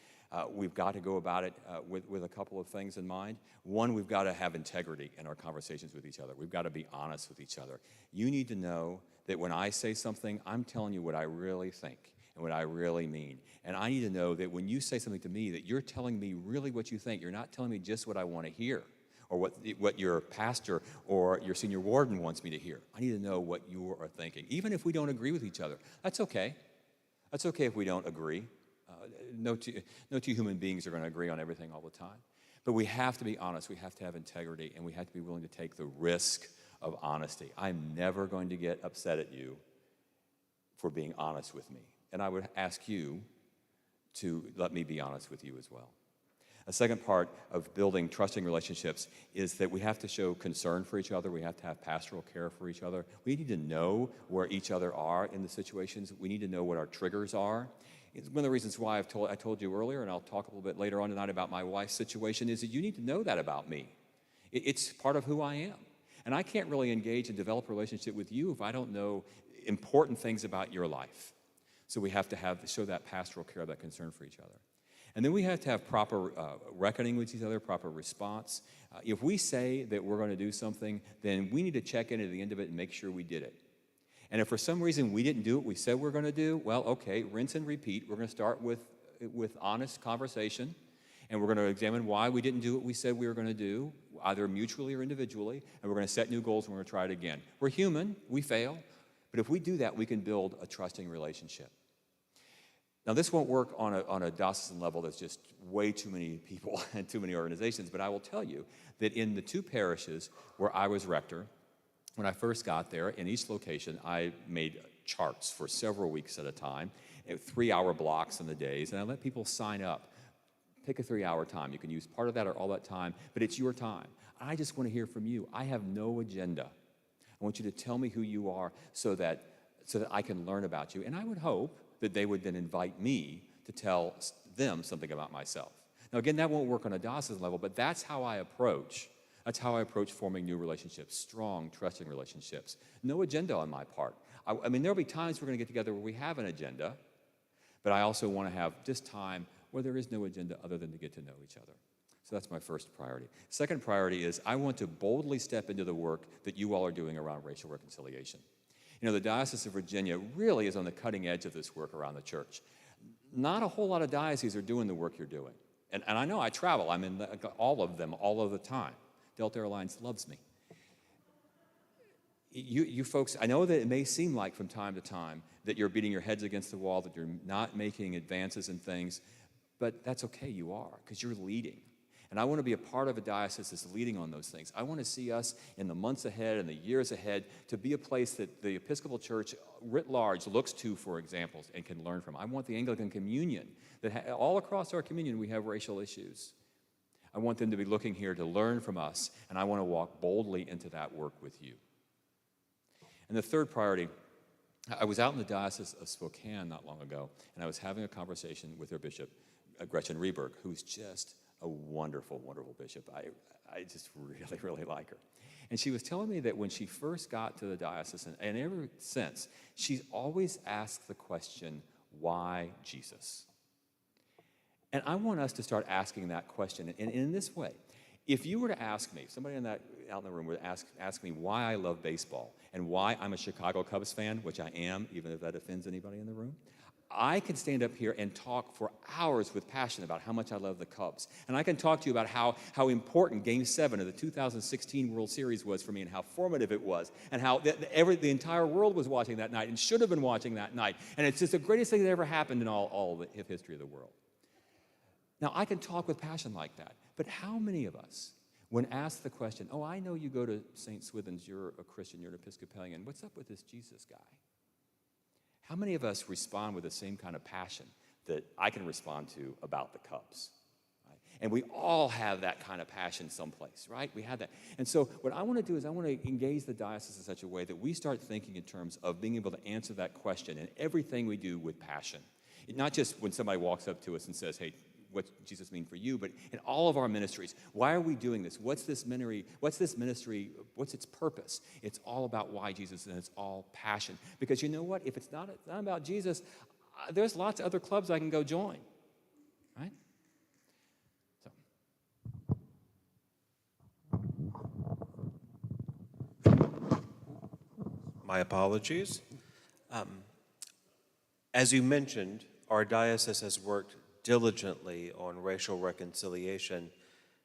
we've got to go about it with a couple of things in mind. One, we've got to have integrity in our conversations with each other. We've got to be honest with each other. You need to know that when I say something, I'm telling you what I really think and what I really mean. And I need to know that when you say something to me, that you're telling me really what you think. You're not telling me just what I want to hear or what your pastor or your senior warden wants me to hear. I need to know what you are thinking. Even if we don't agree with each other, that's okay. That's okay if we don't agree. No two human beings are going to agree on everything all the time. But we have to be honest. We have to have integrity, and we have to be willing to take the risk of honesty. I'm never going to get upset at you for being honest with me. And I would ask you to let me be honest with you as well. A second part of building trusting relationships is that we have to show concern for each other. We have to have pastoral care for each other. We need to know where each other are in the situations. We need to know what our triggers are. It's one of the reasons why I told you earlier, and I'll talk a little bit later on tonight about my wife's situation, is that you need to know that about me. It's part of who I am. And I can't really engage and develop a relationship with you if I don't know important things about your life. So we have to show that pastoral care, that concern for each other. And then we have to have proper reckoning with each other, proper response. If we say that we're going to do something, then we need to check in at the end of it and make sure we did it. And if for some reason we didn't do what we said we're going to do, well, okay, rinse and repeat. We're going to start with honest conversation, and we're going to examine why we didn't do what we said we were going to do, either mutually or individually, and we're going to set new goals and we're going to try it again. We're human. We fail. But if we do that, we can build a trusting relationship. Now, this won't work on a diocesan level. There's just way too many people and too many organizations, but I will tell you that in the 2 parishes where I was rector, when I first got there, in each location, I made charts for several weeks at a time, 3-hour blocks in the days, and I let people sign up. Pick a 3-hour time. You can use part of that or all that time, but it's your time. I just want to hear from you. I have no agenda. I want you to tell me who you are so that I can learn about you, and I would hope that they would then invite me to tell them something about myself. Now, again, that won't work on a diocesan level, but that's how I approach forming new relationships, strong, trusting relationships. No agenda on my part. I mean, there'll be times we're going to get together where we have an agenda, but I also want to have just time where there is no agenda other than to get to know each other. So that's my first priority. Second priority is I want to boldly step into the work that you all are doing around racial reconciliation. You know, the Diocese of Virginia really is on the cutting edge of this work around the church. Not a whole lot of dioceses are doing the work you're doing. And I know I travel. I'm in all of them all of the time. Delta Airlines loves me. You folks, I know that it may seem like from time to time that you're beating your heads against the wall, that you're not making advances in things, but that's okay, you are, because you're leading. And I want to be a part of a diocese that's leading on those things. I want to see us in the months ahead and the years ahead to be a place that the Episcopal Church writ large looks to for examples and can learn from. I want the Anglican Communion, that all across our communion we have racial issues. I want them to be looking here to learn from us, and I want to walk boldly into that work with you. And the third priority, I was out in the Diocese of Spokane not long ago, and I was having a conversation with their bishop, Gretchen Rieberg, who's just a a wonderful, wonderful bishop. I just really, really like her. And she was telling me that when she first got to the diocese, and ever since, she's always asked the question, why Jesus? And I want us to start asking that question in this way. If you were to ask me, somebody out in the room would ask me why I love baseball and why I'm a Chicago Cubs fan, which I am, even if that offends anybody in the room, I can stand up here and talk for hours with passion about how much I love the Cubs. And I can talk to you about how important Game 7 of the 2016 World Series was for me and how formative it was and how the entire world was watching that night and should have been watching that night. And it's just the greatest thing that ever happened in all the history of the world. Now, I can talk with passion like that, but how many of us, when asked the question, oh, I know you go to St. Swithin's, you're a Christian, you're an Episcopalian, what's up with this Jesus guy? How many of us respond with the same kind of passion that I can respond to about the Cubs? Right? And we all have that kind of passion someplace, right? We have that. And so what I want to do is I want to engage the diocese in such a way that we start thinking in terms of being able to answer that question in everything we do with passion. Not just when somebody walks up to us and says, hey, what Jesus mean for you, but in all of our ministries. Why are we doing this? What's this ministry? What's its purpose? It's all about why Jesus, and it's all passion. Because you know what? If it's not about Jesus, there's lots of other clubs I can go join, right? So. My apologies. As you mentioned, our diocese has worked diligently on racial reconciliation,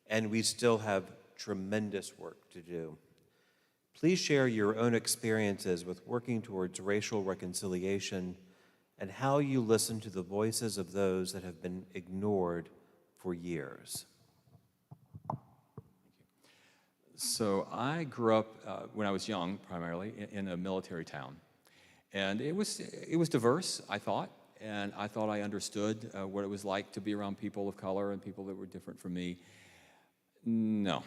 and we still have tremendous work to do. Please share your own experiences with working towards racial reconciliation and how you listen to the voices of those that have been ignored for years. So I grew up, when I was young, primarily, in a military town. And it was diverse, I thought. And I thought I understood what it was like to be around people of color and people that were different from me. No.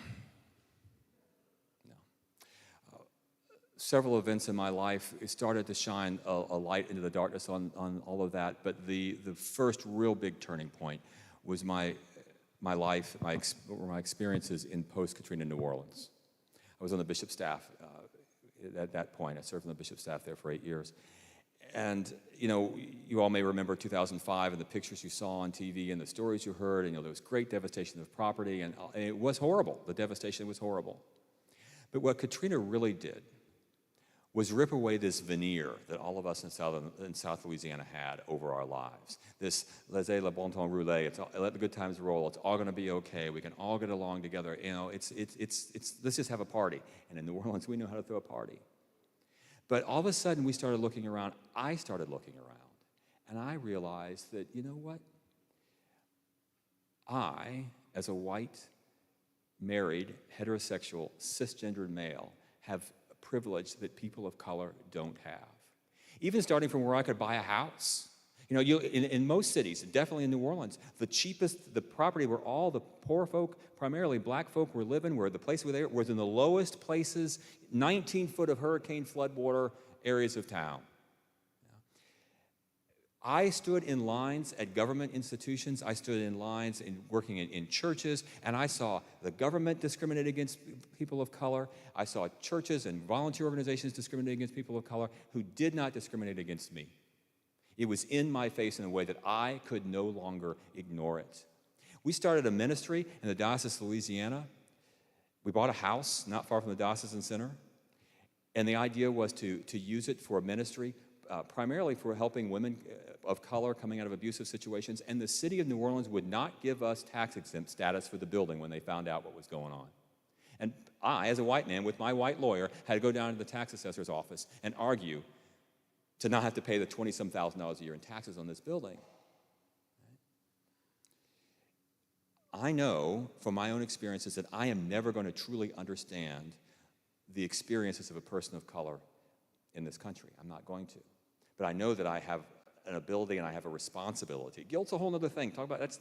Several events in my life started to shine a light into the darkness on all of that. But the first real big turning point was my life, my experiences in post-Katrina New Orleans. I was on the bishop's staff at that point. I served on the bishop's staff there for 8 years. And, you all may remember 2005 and the pictures you saw on TV and the stories you heard, and, there was great devastation of property, and it was horrible. The devastation was horrible. But what Katrina really did was rip away this veneer that all of us in South Louisiana had over our lives. This laissez le bon temps rouler, let the good times roll, it's all gonna be okay, we can all get along together, let's just have a party. And in New Orleans, we know how to throw a party. But all of a sudden, we started looking around. I started looking around. And I realized that, you know what? I, as a white, married, heterosexual, cisgendered male, have a privilege that people of color don't have. Even starting from where I could buy a house. In most cities, definitely in New Orleans, the property where all the poor folk, primarily black folk, were living, where the place where they was in the lowest places, 19 foot of hurricane floodwater areas of town. I stood in lines at government institutions. I stood in lines working in churches, and I saw the government discriminate against people of color. I saw churches and volunteer organizations discriminate against people of color who did not discriminate against me. It was in my face in a way that I could no longer ignore it. We started a ministry in the Diocese of Louisiana. We bought a house not far from the diocesan center, and the idea was to use it for a ministry, primarily for helping women of color coming out of abusive situations, and the city of New Orleans would not give us tax-exempt status for the building when they found out what was going on. And I, as a white man with my white lawyer, had to go down to the tax assessor's office and argue to not have to pay the $20-some thousand a year in taxes on this building. I know from my own experiences that I am never going to truly understand the experiences of a person of color in this country. I'm not going to. But I know that I have an ability and I have a responsibility. Guilt's a whole other thing. It's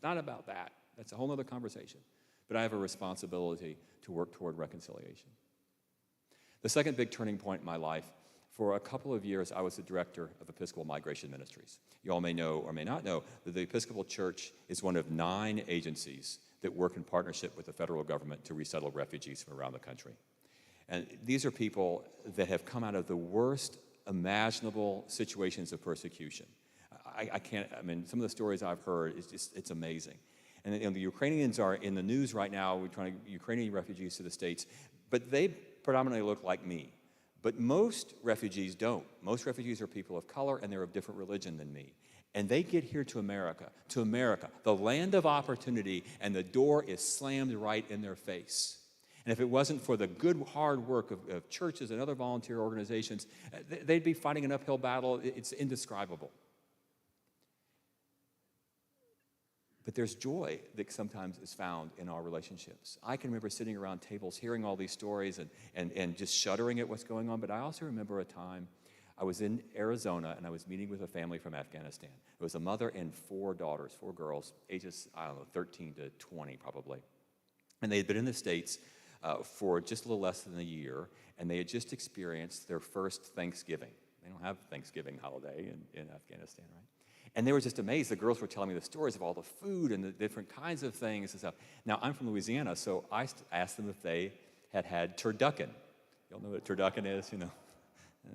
not about that. That's a whole other conversation. But I have a responsibility to work toward reconciliation. The second big turning point in my life, For a couple of years, I was the director of Episcopal Migration Ministries. You all may know or may not know that the Episcopal Church is one of 9 agencies that work in partnership with the federal government to resettle refugees from around the country. And these are people that have come out of the worst imaginable situations of persecution. I mean, some of the stories I've heard, it's amazing. And the Ukrainians are in the news right now, we're trying to Ukrainian refugees to the States, but they predominantly look like me. But most refugees don't. Most refugees are people of color, and they're of different religion than me. And they get here to America, the land of opportunity, and the door is slammed right in their face. And if it wasn't for the good, hard work of churches and other volunteer organizations, they'd be fighting an uphill battle. It's indescribable. But there's joy that sometimes is found in our relationships. I can remember sitting around tables hearing all these stories and just shuddering at what's going on. But I also remember a time I was in Arizona and I was meeting with a family from Afghanistan. It was a mother and 4 daughters, 4 girls, ages, 13 to 20 probably. And they had been in the States for just a little less than a year, and they had just experienced their first Thanksgiving. They don't have Thanksgiving holiday in Afghanistan, right? And they were just amazed. The girls were telling me the stories of all the food and the different kinds of things and stuff. Now, I'm from Louisiana, so I asked them if they had turducken. You all know what turducken is, you know?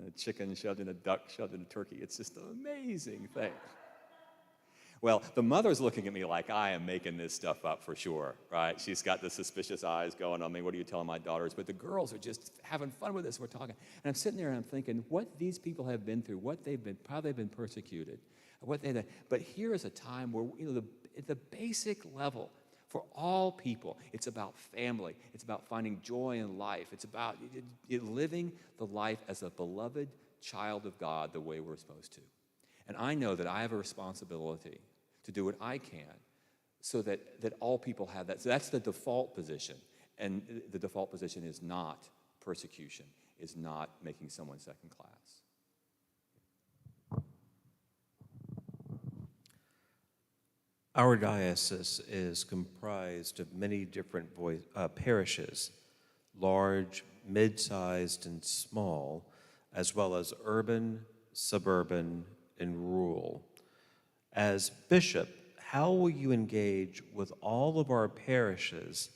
A chicken shoved in a duck, shoved in a turkey. It's just an amazing thing. Well, the mother's looking at me like I am making this stuff up for sure, right? She's got the suspicious eyes going on me. What are you telling my daughters? But the girls are just having fun with this. We're talking. And I'm sitting there and I'm thinking what these people have been through, how they've been persecuted. But here is a time where, at the basic level, for all people, it's about family. It's about finding joy in life. It's about living the life as a beloved child of God the way we're supposed to. And I know that I have a responsibility to do what I can so that all people have that. So that's the default position. And the default position is not persecution, is not making someone second class. Our diocese is comprised of many different parishes, large, mid-sized, and small, as well as urban, suburban, and rural. As bishop, how will you engage with all of our parishes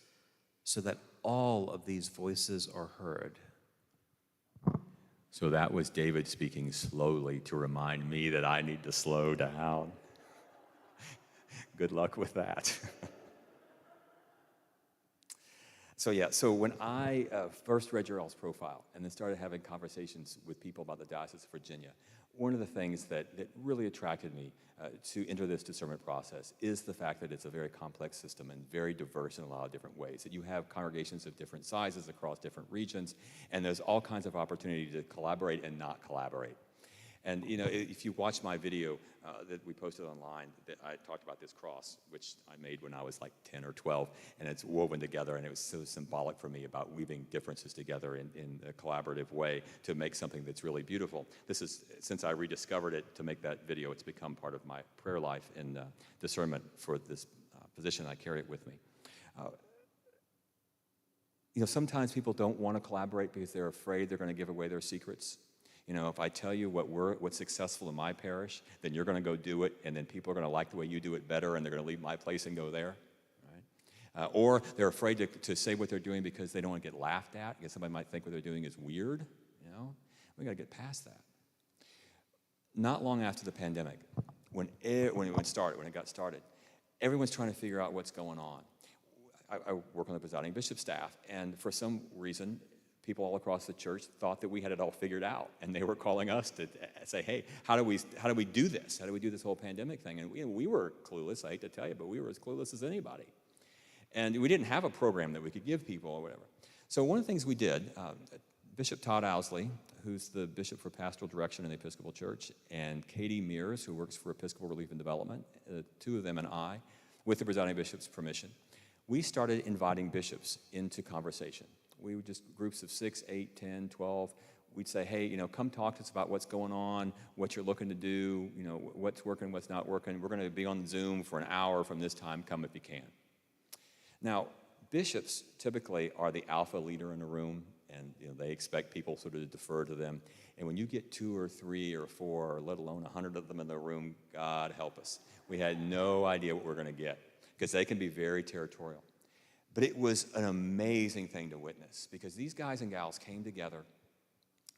so that all of these voices are heard? So that was David speaking slowly to remind me that I need to slow down. Good luck with that. So when I first read your all's profile and then started having conversations with people about the Diocese of Virginia, one of the things that really attracted me to enter this discernment process is the fact that it's a very complex system and very diverse in a lot of different ways. That you have congregations of different sizes across different regions, and there's all kinds of opportunity to collaborate and not collaborate. And if you watch my video that we posted online, that I talked about this cross, which I made when I was like 10 or 12, and it's woven together, and it was so symbolic for me about weaving differences together in a collaborative way to make something that's really beautiful. This is, since I rediscovered it to make that video, it's become part of my prayer life and discernment for this position. I carry it with me. Sometimes people don't want to collaborate because they're afraid they're going to give away their secrets. If I tell you what's successful in my parish, then you're going to go do it, and then people are going to like the way you do it better, and they're going to leave my place and go there, right? Or they're afraid to say what they're doing because they don't want to get laughed at, because somebody might think what they're doing is weird. We got to get past that. Not long after the pandemic, when it got started, everyone's trying to figure out what's going on. I work on the presiding bishop staff, and for some reason, people all across the church thought that we had it all figured out, and they were calling us to say, hey, how do we do this? How do we do this whole pandemic thing? And we were clueless, I hate to tell you, but we were as clueless as anybody. And we didn't have a program that we could give people or whatever. So one of the things we did, Bishop Todd Owsley, who's the bishop for pastoral direction in the Episcopal Church, and Katie Mears, who works for Episcopal Relief and Development, two of them and I, with the presiding bishop's permission, we started inviting bishops into conversation. We would just, groups of 6, 8, 10, 12, we'd say, hey, come talk to us about what's going on, what you're looking to do, what's working, what's not working. We're going to be on Zoom for an hour from this time, come if you can. Now, bishops typically are the alpha leader in the room, and they expect people sort of to defer to them. And when you get 2 or 3 or 4, or let alone 100 of them in the room, God help us. We had no idea what we're going to get, because they can be very territorial. But it was an amazing thing to witness, because these guys and gals came together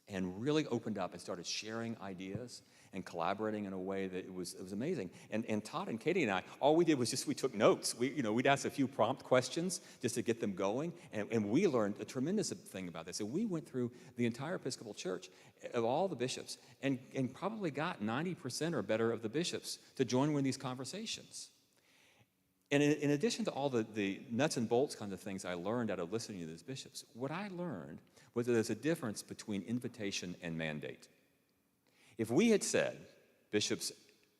and really opened up and started sharing ideas and collaborating in a way that it was amazing. And Todd and Katie and I, all we did was we took notes. We'd ask a few prompt questions just to get them going, and we learned a tremendous thing about this. And we went through the entire Episcopal Church of all the bishops and probably got 90% or better of the bishops to join in these conversations. And in addition to all the nuts and bolts kind of things I learned out of listening to these bishops, what I learned was that there's a difference between invitation and mandate. If we had said, bishops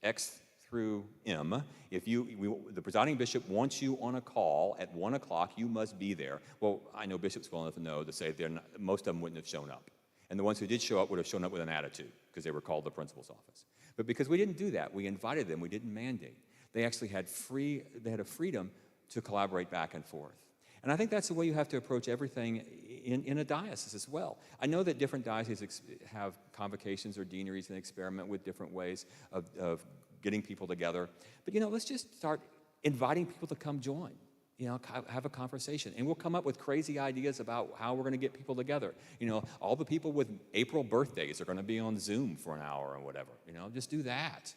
X through M, the presiding bishop wants you on a call at 1 o'clock, you must be there. Well, I know bishops well enough to know to say most of them wouldn't have shown up. And the ones who did show up would have shown up with an attitude, because they were called to the principal's office. But because we didn't do that, we invited them, we didn't mandate. They actually had a freedom to collaborate back and forth. And I think that's the way you have to approach everything in a diocese as well. I know that different dioceses have convocations or deaneries and experiment with different ways of getting people together. But, let's just start inviting people to come join, have a conversation. And we'll come up with crazy ideas about how we're going to get people together. All the people with April birthdays are going to be on Zoom for an hour or whatever. Just do that.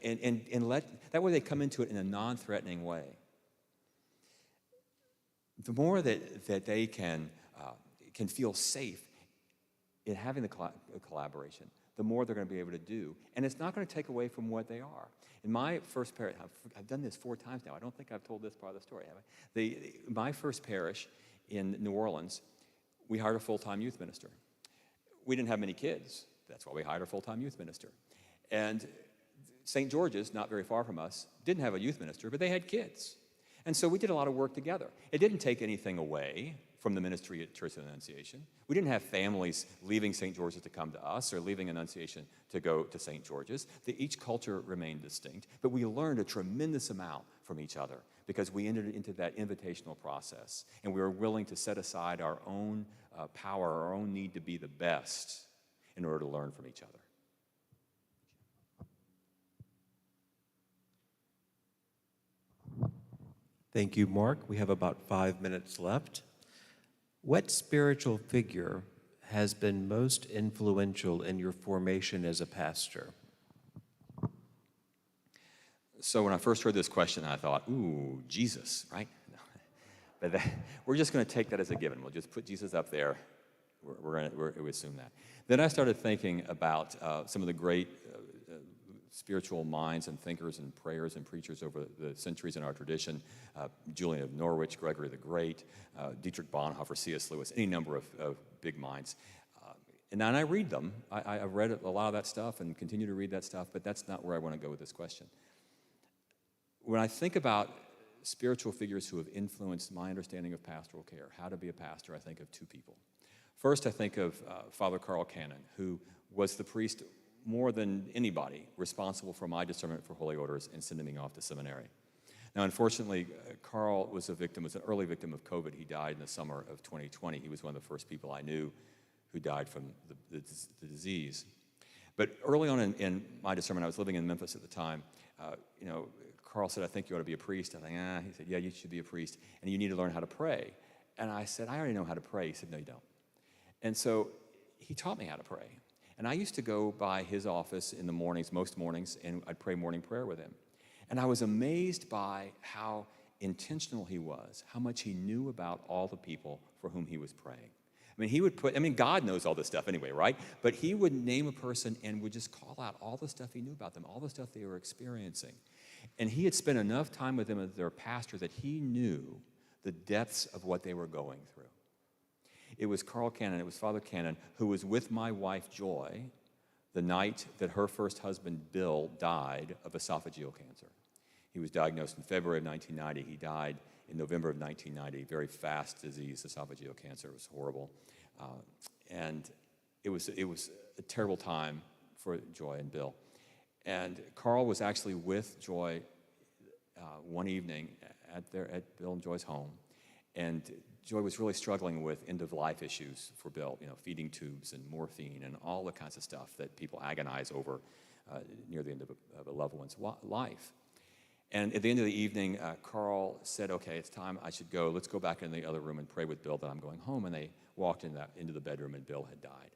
And that way they come into it in a non-threatening way. The more that they can feel safe in having the collaboration, the more they're going to be able to do. And it's not going to take away from what they are. In my first parish, I've done this 4 times now. I don't think I've told this part of the story, have I? My first parish in New Orleans, we hired a full-time youth minister. We didn't have many kids. That's why we hired a full-time youth minister. And St. George's, not very far from us, didn't have a youth minister, but they had kids. And so we did a lot of work together. It didn't take anything away from the ministry at Church of the Annunciation. We didn't have families leaving St. George's to come to us or leaving Annunciation to go to St. George's. Each culture remained distinct, but we learned a tremendous amount from each other because we entered into that invitational process, and we were willing to set aside our own power, our own need to be the best in order to learn from each other. Thank you, Mark. We have about 5 minutes left. What spiritual figure has been most influential in your formation as a pastor? So when I first heard this question, I thought, ooh, Jesus, right? No. But we're just going to take that as a given. We'll just put Jesus up there. We assume that. Then I started thinking about some of the great spiritual minds and thinkers and prayers and preachers over the centuries in our tradition, Julian of Norwich, Gregory the Great, Dietrich Bonhoeffer, C.S. Lewis, any number of big minds. And I read them. I've read a lot of that stuff and continue to read that stuff, but that's not where I want to go with this question. When I think about spiritual figures who have influenced my understanding of pastoral care, how to be a pastor, I think of 2 people. First, I think of Father Carl Cannon, who was the priest more than anybody responsible for my discernment for holy orders and sending me off to seminary. Now, unfortunately, Carl was an early victim of COVID. He died in the summer of 2020. He was one of the first people I knew who died from the disease. But early on in my discernment, I was living in Memphis at the time, Carl said, I think you ought to be a priest. I think, He said, yeah, you should be a priest, and you need to learn how to pray. And I said, I already know how to pray. He said, no, you don't. And so he taught me how to pray. And I used to go by his office in the mornings, most mornings, and I'd pray morning prayer with him. And I was amazed by how intentional he was, how much he knew about all the people for whom he was praying. God knows all this stuff anyway, right? But he would name a person and would just call out all the stuff he knew about them, all the stuff they were experiencing. And he had spent enough time with them as their pastor that he knew the depths of what they were going through. It was Carl Cannon, it was Father Cannon, who was with my wife, Joy, the night that her first husband, Bill, died of esophageal cancer. He was diagnosed in February of 1990. He died in November of 1990. Very fast disease, esophageal cancer. It was horrible. And it was a terrible time for Joy and Bill. And Carl was actually with Joy one evening at Bill and Joy's home. And Joy was really struggling with end-of-life issues for Bill, feeding tubes and morphine and all the kinds of stuff that people agonize over near the end of a loved one's life. And at the end of the evening, Carl said, okay, it's time, I should go. Let's go back in the other room and pray with Bill that I'm going home. And they walked into the bedroom, and Bill had died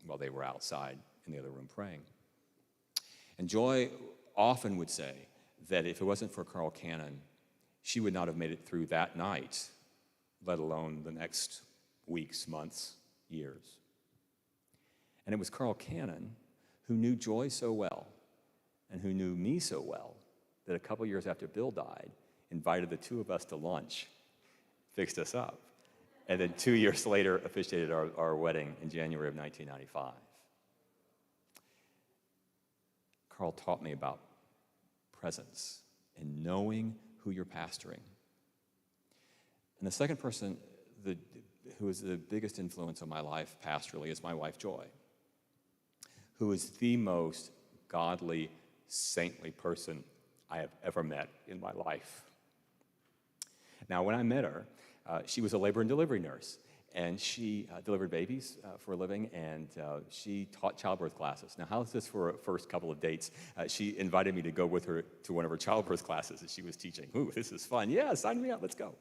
while they were outside in the other room praying. And Joy often would say that if it wasn't for Carl Cannon, she would not have made it through that night, let alone the next weeks, months, years. And it was Carl Cannon who knew Joy so well and who knew me so well that a couple years after Bill died, invited the two of us to lunch, fixed us up, and then 2 years later officiated our wedding in January of 1995. Carl taught me about presence and knowing who you're pastoring. And the second person who is the biggest influence on my life pastorally is my wife, Joy, who is the most godly, saintly person I have ever met in my life. Now, when I met her, she was a labor and delivery nurse, and she delivered babies for a living, and she taught childbirth classes. Now, how's this for a first couple of dates? She invited me to go with her to one of her childbirth classes that she was teaching. Ooh, this is fun. Yeah, sign me up, let's go.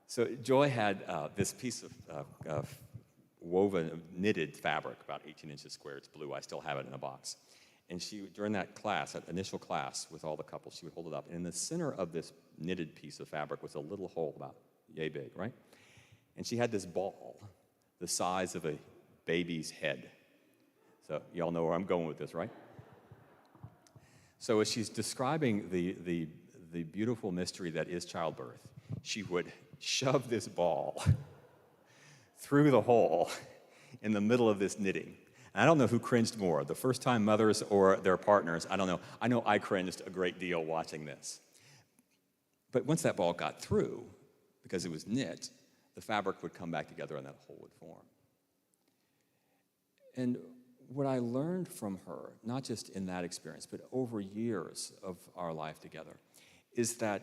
So Joy had this piece of woven, knitted fabric, about 18 inches square. It's blue. I still have it in a box. And she, during that class, that initial class with all the couples, she would hold it up. And in the center of this knitted piece of fabric was a little hole about yay big, right? And she had this ball the size of a baby's head. So y'all know where I'm going with this, right? So as she's describing the beautiful mystery that is childbirth, she would shove this ball through the hole in the middle of this knitting. And I don't know who cringed more, the first-time mothers or their partners. I don't know. I know I cringed a great deal watching this. But once that ball got through, because it was knit, the fabric would come back together and that hole would form. And what I learned from her, not just in that experience, but over years of our life together, is that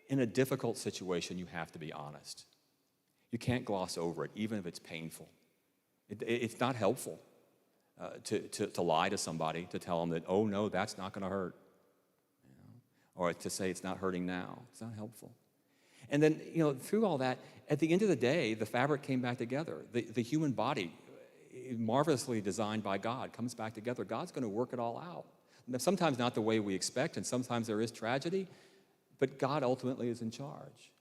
in a difficult situation, you have to be honest. You can't gloss over it, even if it's painful. It's not helpful to lie to somebody, to tell them that, oh, no, that's not going to hurt. Or to say it's not hurting now. It's not helpful. And then, through all that, at the end of the day, the fabric came back together. The human body, marvelously designed by God, comes back together. God's going to work it all out. Now, sometimes not the way we expect, and sometimes there is tragedy, but God ultimately is in charge.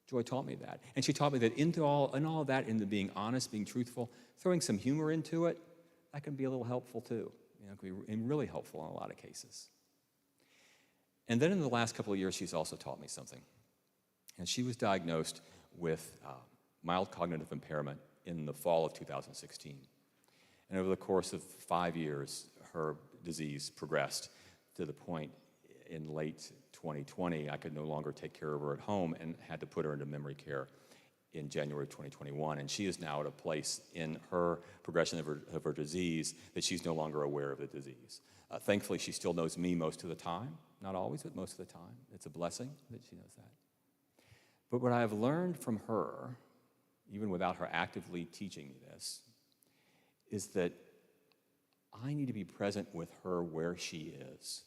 Joy taught me that. And she taught me that in all of that, into being honest, being truthful, throwing some humor into it, that can be a little helpful too. It can be really helpful in a lot of cases. And then in the last couple of years, she's also taught me something. And she was diagnosed with mild cognitive impairment in the fall of 2016. And over the course of 5 years, her disease progressed to the point in late 2020, I could no longer take care of her at home and had to put her into memory care in January of 2021. And she is now at a place in her progression of her disease that she's no longer aware of the disease. Thankfully, she still knows me most of the time. Not always, but most of the time. It's a blessing that she knows that. But what I have learned from her, even without her actively teaching me this, is that I need to be present with her where she is.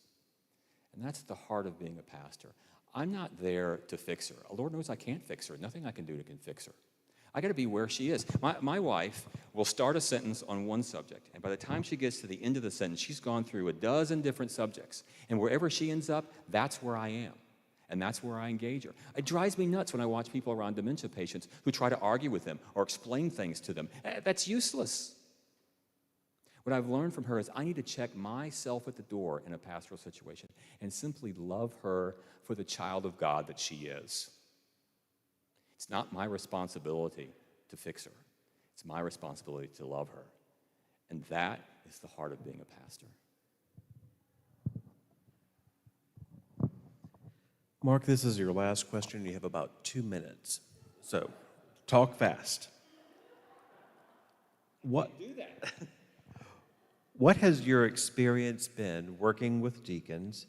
And that's the heart of being a pastor. I'm not there to fix her. Lord knows I can't fix her. Nothing I can do can fix her. I got to be where she is. My wife will start a sentence on one subject, and by the time she gets to the end of the sentence, she's gone through a dozen different subjects. And wherever she ends up, that's where I am. And that's where I engage her. It drives me nuts when I watch people around dementia patients who try to argue with them or explain things to them. That's useless. What I've learned from her is I need to check myself at the door in a pastoral situation and simply love her for the child of God that she is. It's not my responsibility to fix her. It's my responsibility to love her. And that is the heart of being a pastor. Mark, this is your last question. You have about 2 minutes. So, talk fast. What has your experience been working with deacons,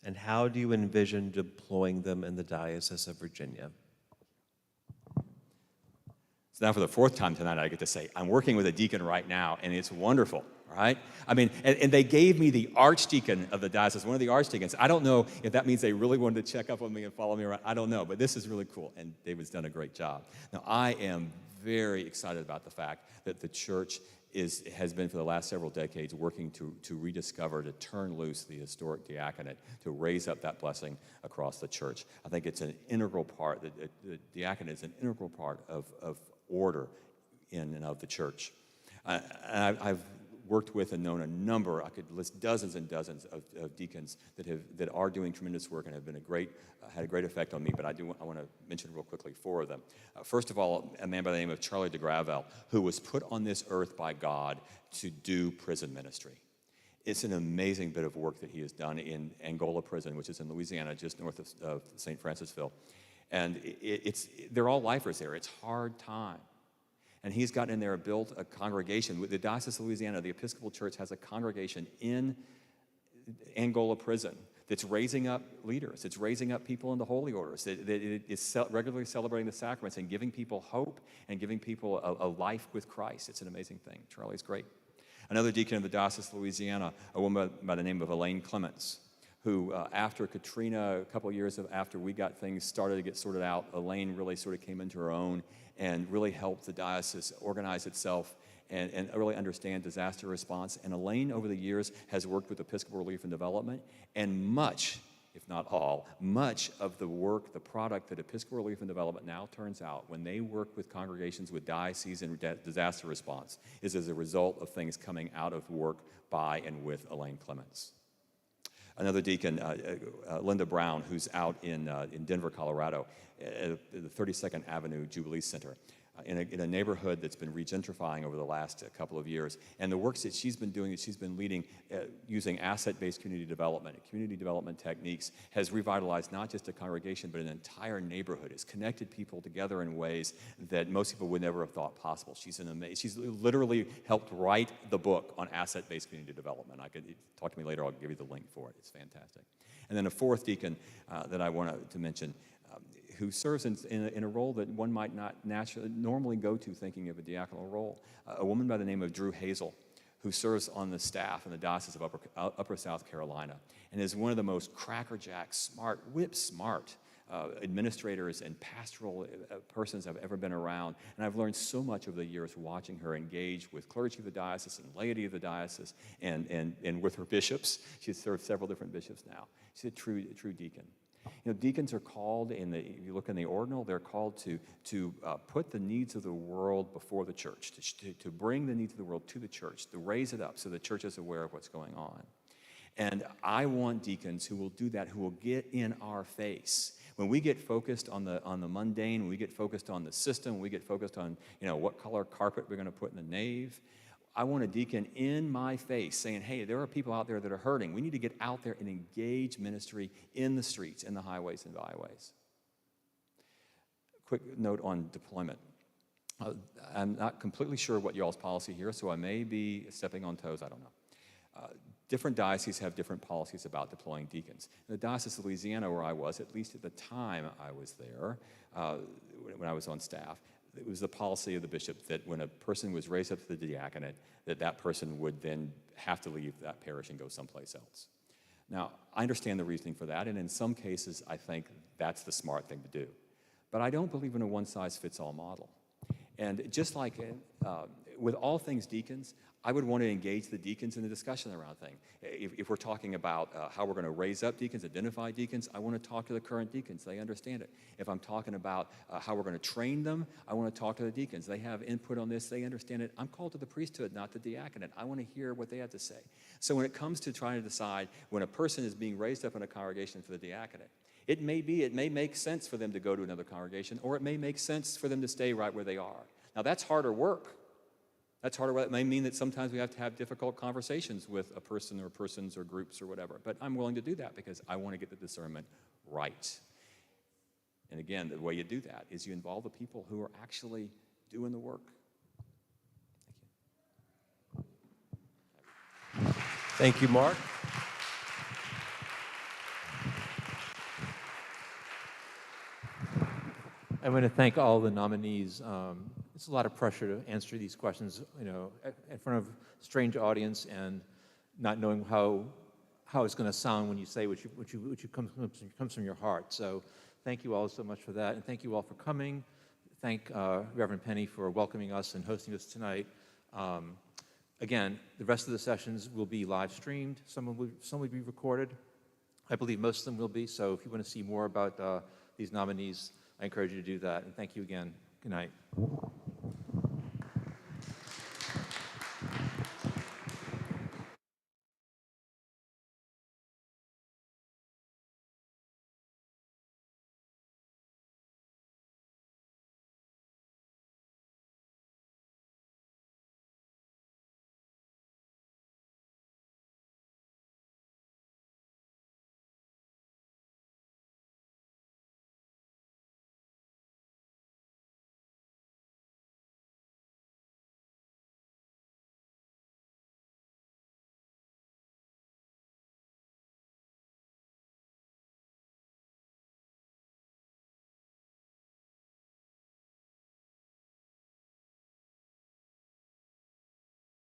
and how do you envision deploying them in the Diocese of Virginia? So now for the fourth time tonight, I get to say, I'm working with a deacon right now, and it's wonderful, right? I mean, and they gave me the archdeacon of the diocese, one of the archdeacons. I don't know if that means they really wanted to check up on me and follow me around. I don't know, but this is really cool, and David's done a great job. Now, I am very excited about the fact that the church has been for the last several decades working to rediscover, to turn loose the historic diaconate, to raise up that blessing across the church. I think it's an integral part, the diaconate is an integral part of order in and of the church. I've worked with and known a number, I could list dozens and dozens of deacons that are doing tremendous work and have been had a great effect on me, but I want to mention real quickly 4 of them. First of all, a man by the name of Charlie de Gravel, who was put on this earth by God to do prison ministry. It's an amazing bit of work that he has done in Angola Prison, which is in Louisiana, just north of St. Francisville. And they're all lifers there. It's hard time. And he's gotten in there and built a congregation. With the Diocese of Louisiana, the Episcopal Church has a congregation in Angola Prison that's raising up leaders. It's raising up people in the holy orders. It's regularly celebrating the sacraments and giving people hope and giving people a life with Christ. It's an amazing thing. Charlie's great. Another deacon of the Diocese of Louisiana, a woman by the name of Elaine Clements, who after Katrina, a couple of years after we got things started to get sorted out, Elaine really sort of came into her own and really helped the diocese organize itself and really understand disaster response. And Elaine, over the years, has worked with Episcopal Relief and Development, and much, if not all, much of the work, the product that Episcopal Relief and Development now turns out when they work with congregations with dioceses and disaster response is as a result of things coming out of work by and with Elaine Clements. Another deacon, Linda Brown, who's out in Denver, Colorado, at the 32nd Avenue Jubilee Center, in a neighborhood that's been regentrifying over the last couple of years. And the works that she's been doing, that she's been leading using asset-based community development techniques, has revitalized not just a congregation, but an entire neighborhood. It's connected people together in ways that most people would never have thought possible. She's literally helped write the book on asset-based community development. Talk to me later, I'll give you the link for it. It's fantastic. And then a fourth deacon that I want to mention, who serves in a role that one might not normally go to thinking of a diaconal role. A woman by the name of Drew Hazel, who serves on the staff in the Diocese of Upper South Carolina, and is one of the most crackerjack, whip-smart administrators and pastoral persons I've ever been around. And I've learned so much over the years watching her engage with clergy of the diocese and laity of the diocese and with her bishops. She's served several different bishops now. She's a true deacon. You know, deacons are called, if you look in the ordinal, they're called to put the needs of the world before the church, to bring the needs of the world to the church, to raise it up so the church is aware of what's going on. And I want deacons who will do that, who will get in our face. When we get focused on the mundane, when we get focused on the system, when we get focused on what color carpet we're going to put in the nave, I want a deacon in my face saying, hey, there are people out there that are hurting. We need to get out there and engage ministry in the streets, in the highways and byways. Quick note on deployment. I'm not completely sure what y'all's policy here, so I may be stepping on toes, I don't know. Different dioceses have different policies about deploying deacons. In the Diocese of Louisiana, where I was, at least at the time I was there, when I was on staff, it was the policy of the bishop that when a person was raised up to the diaconate, that person would then have to leave that parish and go someplace else. Now, I understand the reasoning for that, and in some cases, I think that's the smart thing to do. But I don't believe in a one-size-fits-all model. And just like with all things deacons, I would want to engage the deacons in the discussion around things. If we're talking about how we're going to raise up deacons, identify deacons, I want to talk to the current deacons. They understand it. If I'm talking about how we're going to train them, I want to talk to the deacons. They have input on this. They understand it. I'm called to the priesthood, not the diaconate. I want to hear what they have to say. So when it comes to trying to decide when a person is being raised up in a congregation for the diaconate, it may make sense for them to go to another congregation, or it may make sense for them to stay right where they are. Now, that's harder work. That's harder work. It may mean that sometimes we have to have difficult conversations with a person or persons or groups or whatever. But I'm willing to do that because I want to get the discernment right. And again, the way you do that is you involve the people who are actually doing the work. Thank you, Mark. I want to thank all the nominees. it's a lot of pressure to answer these questions, you know, in front of a strange audience and not knowing how it's going to sound when you say what comes from your heart. So thank you all so much for that, and thank you all for coming. Thank Reverend Penny for welcoming us and hosting us tonight. Again, the rest of the sessions will be live streamed. Some will be recorded. I believe most of them will be. So if you want to see more about these nominees, I encourage you to do that. And thank you again. Good night.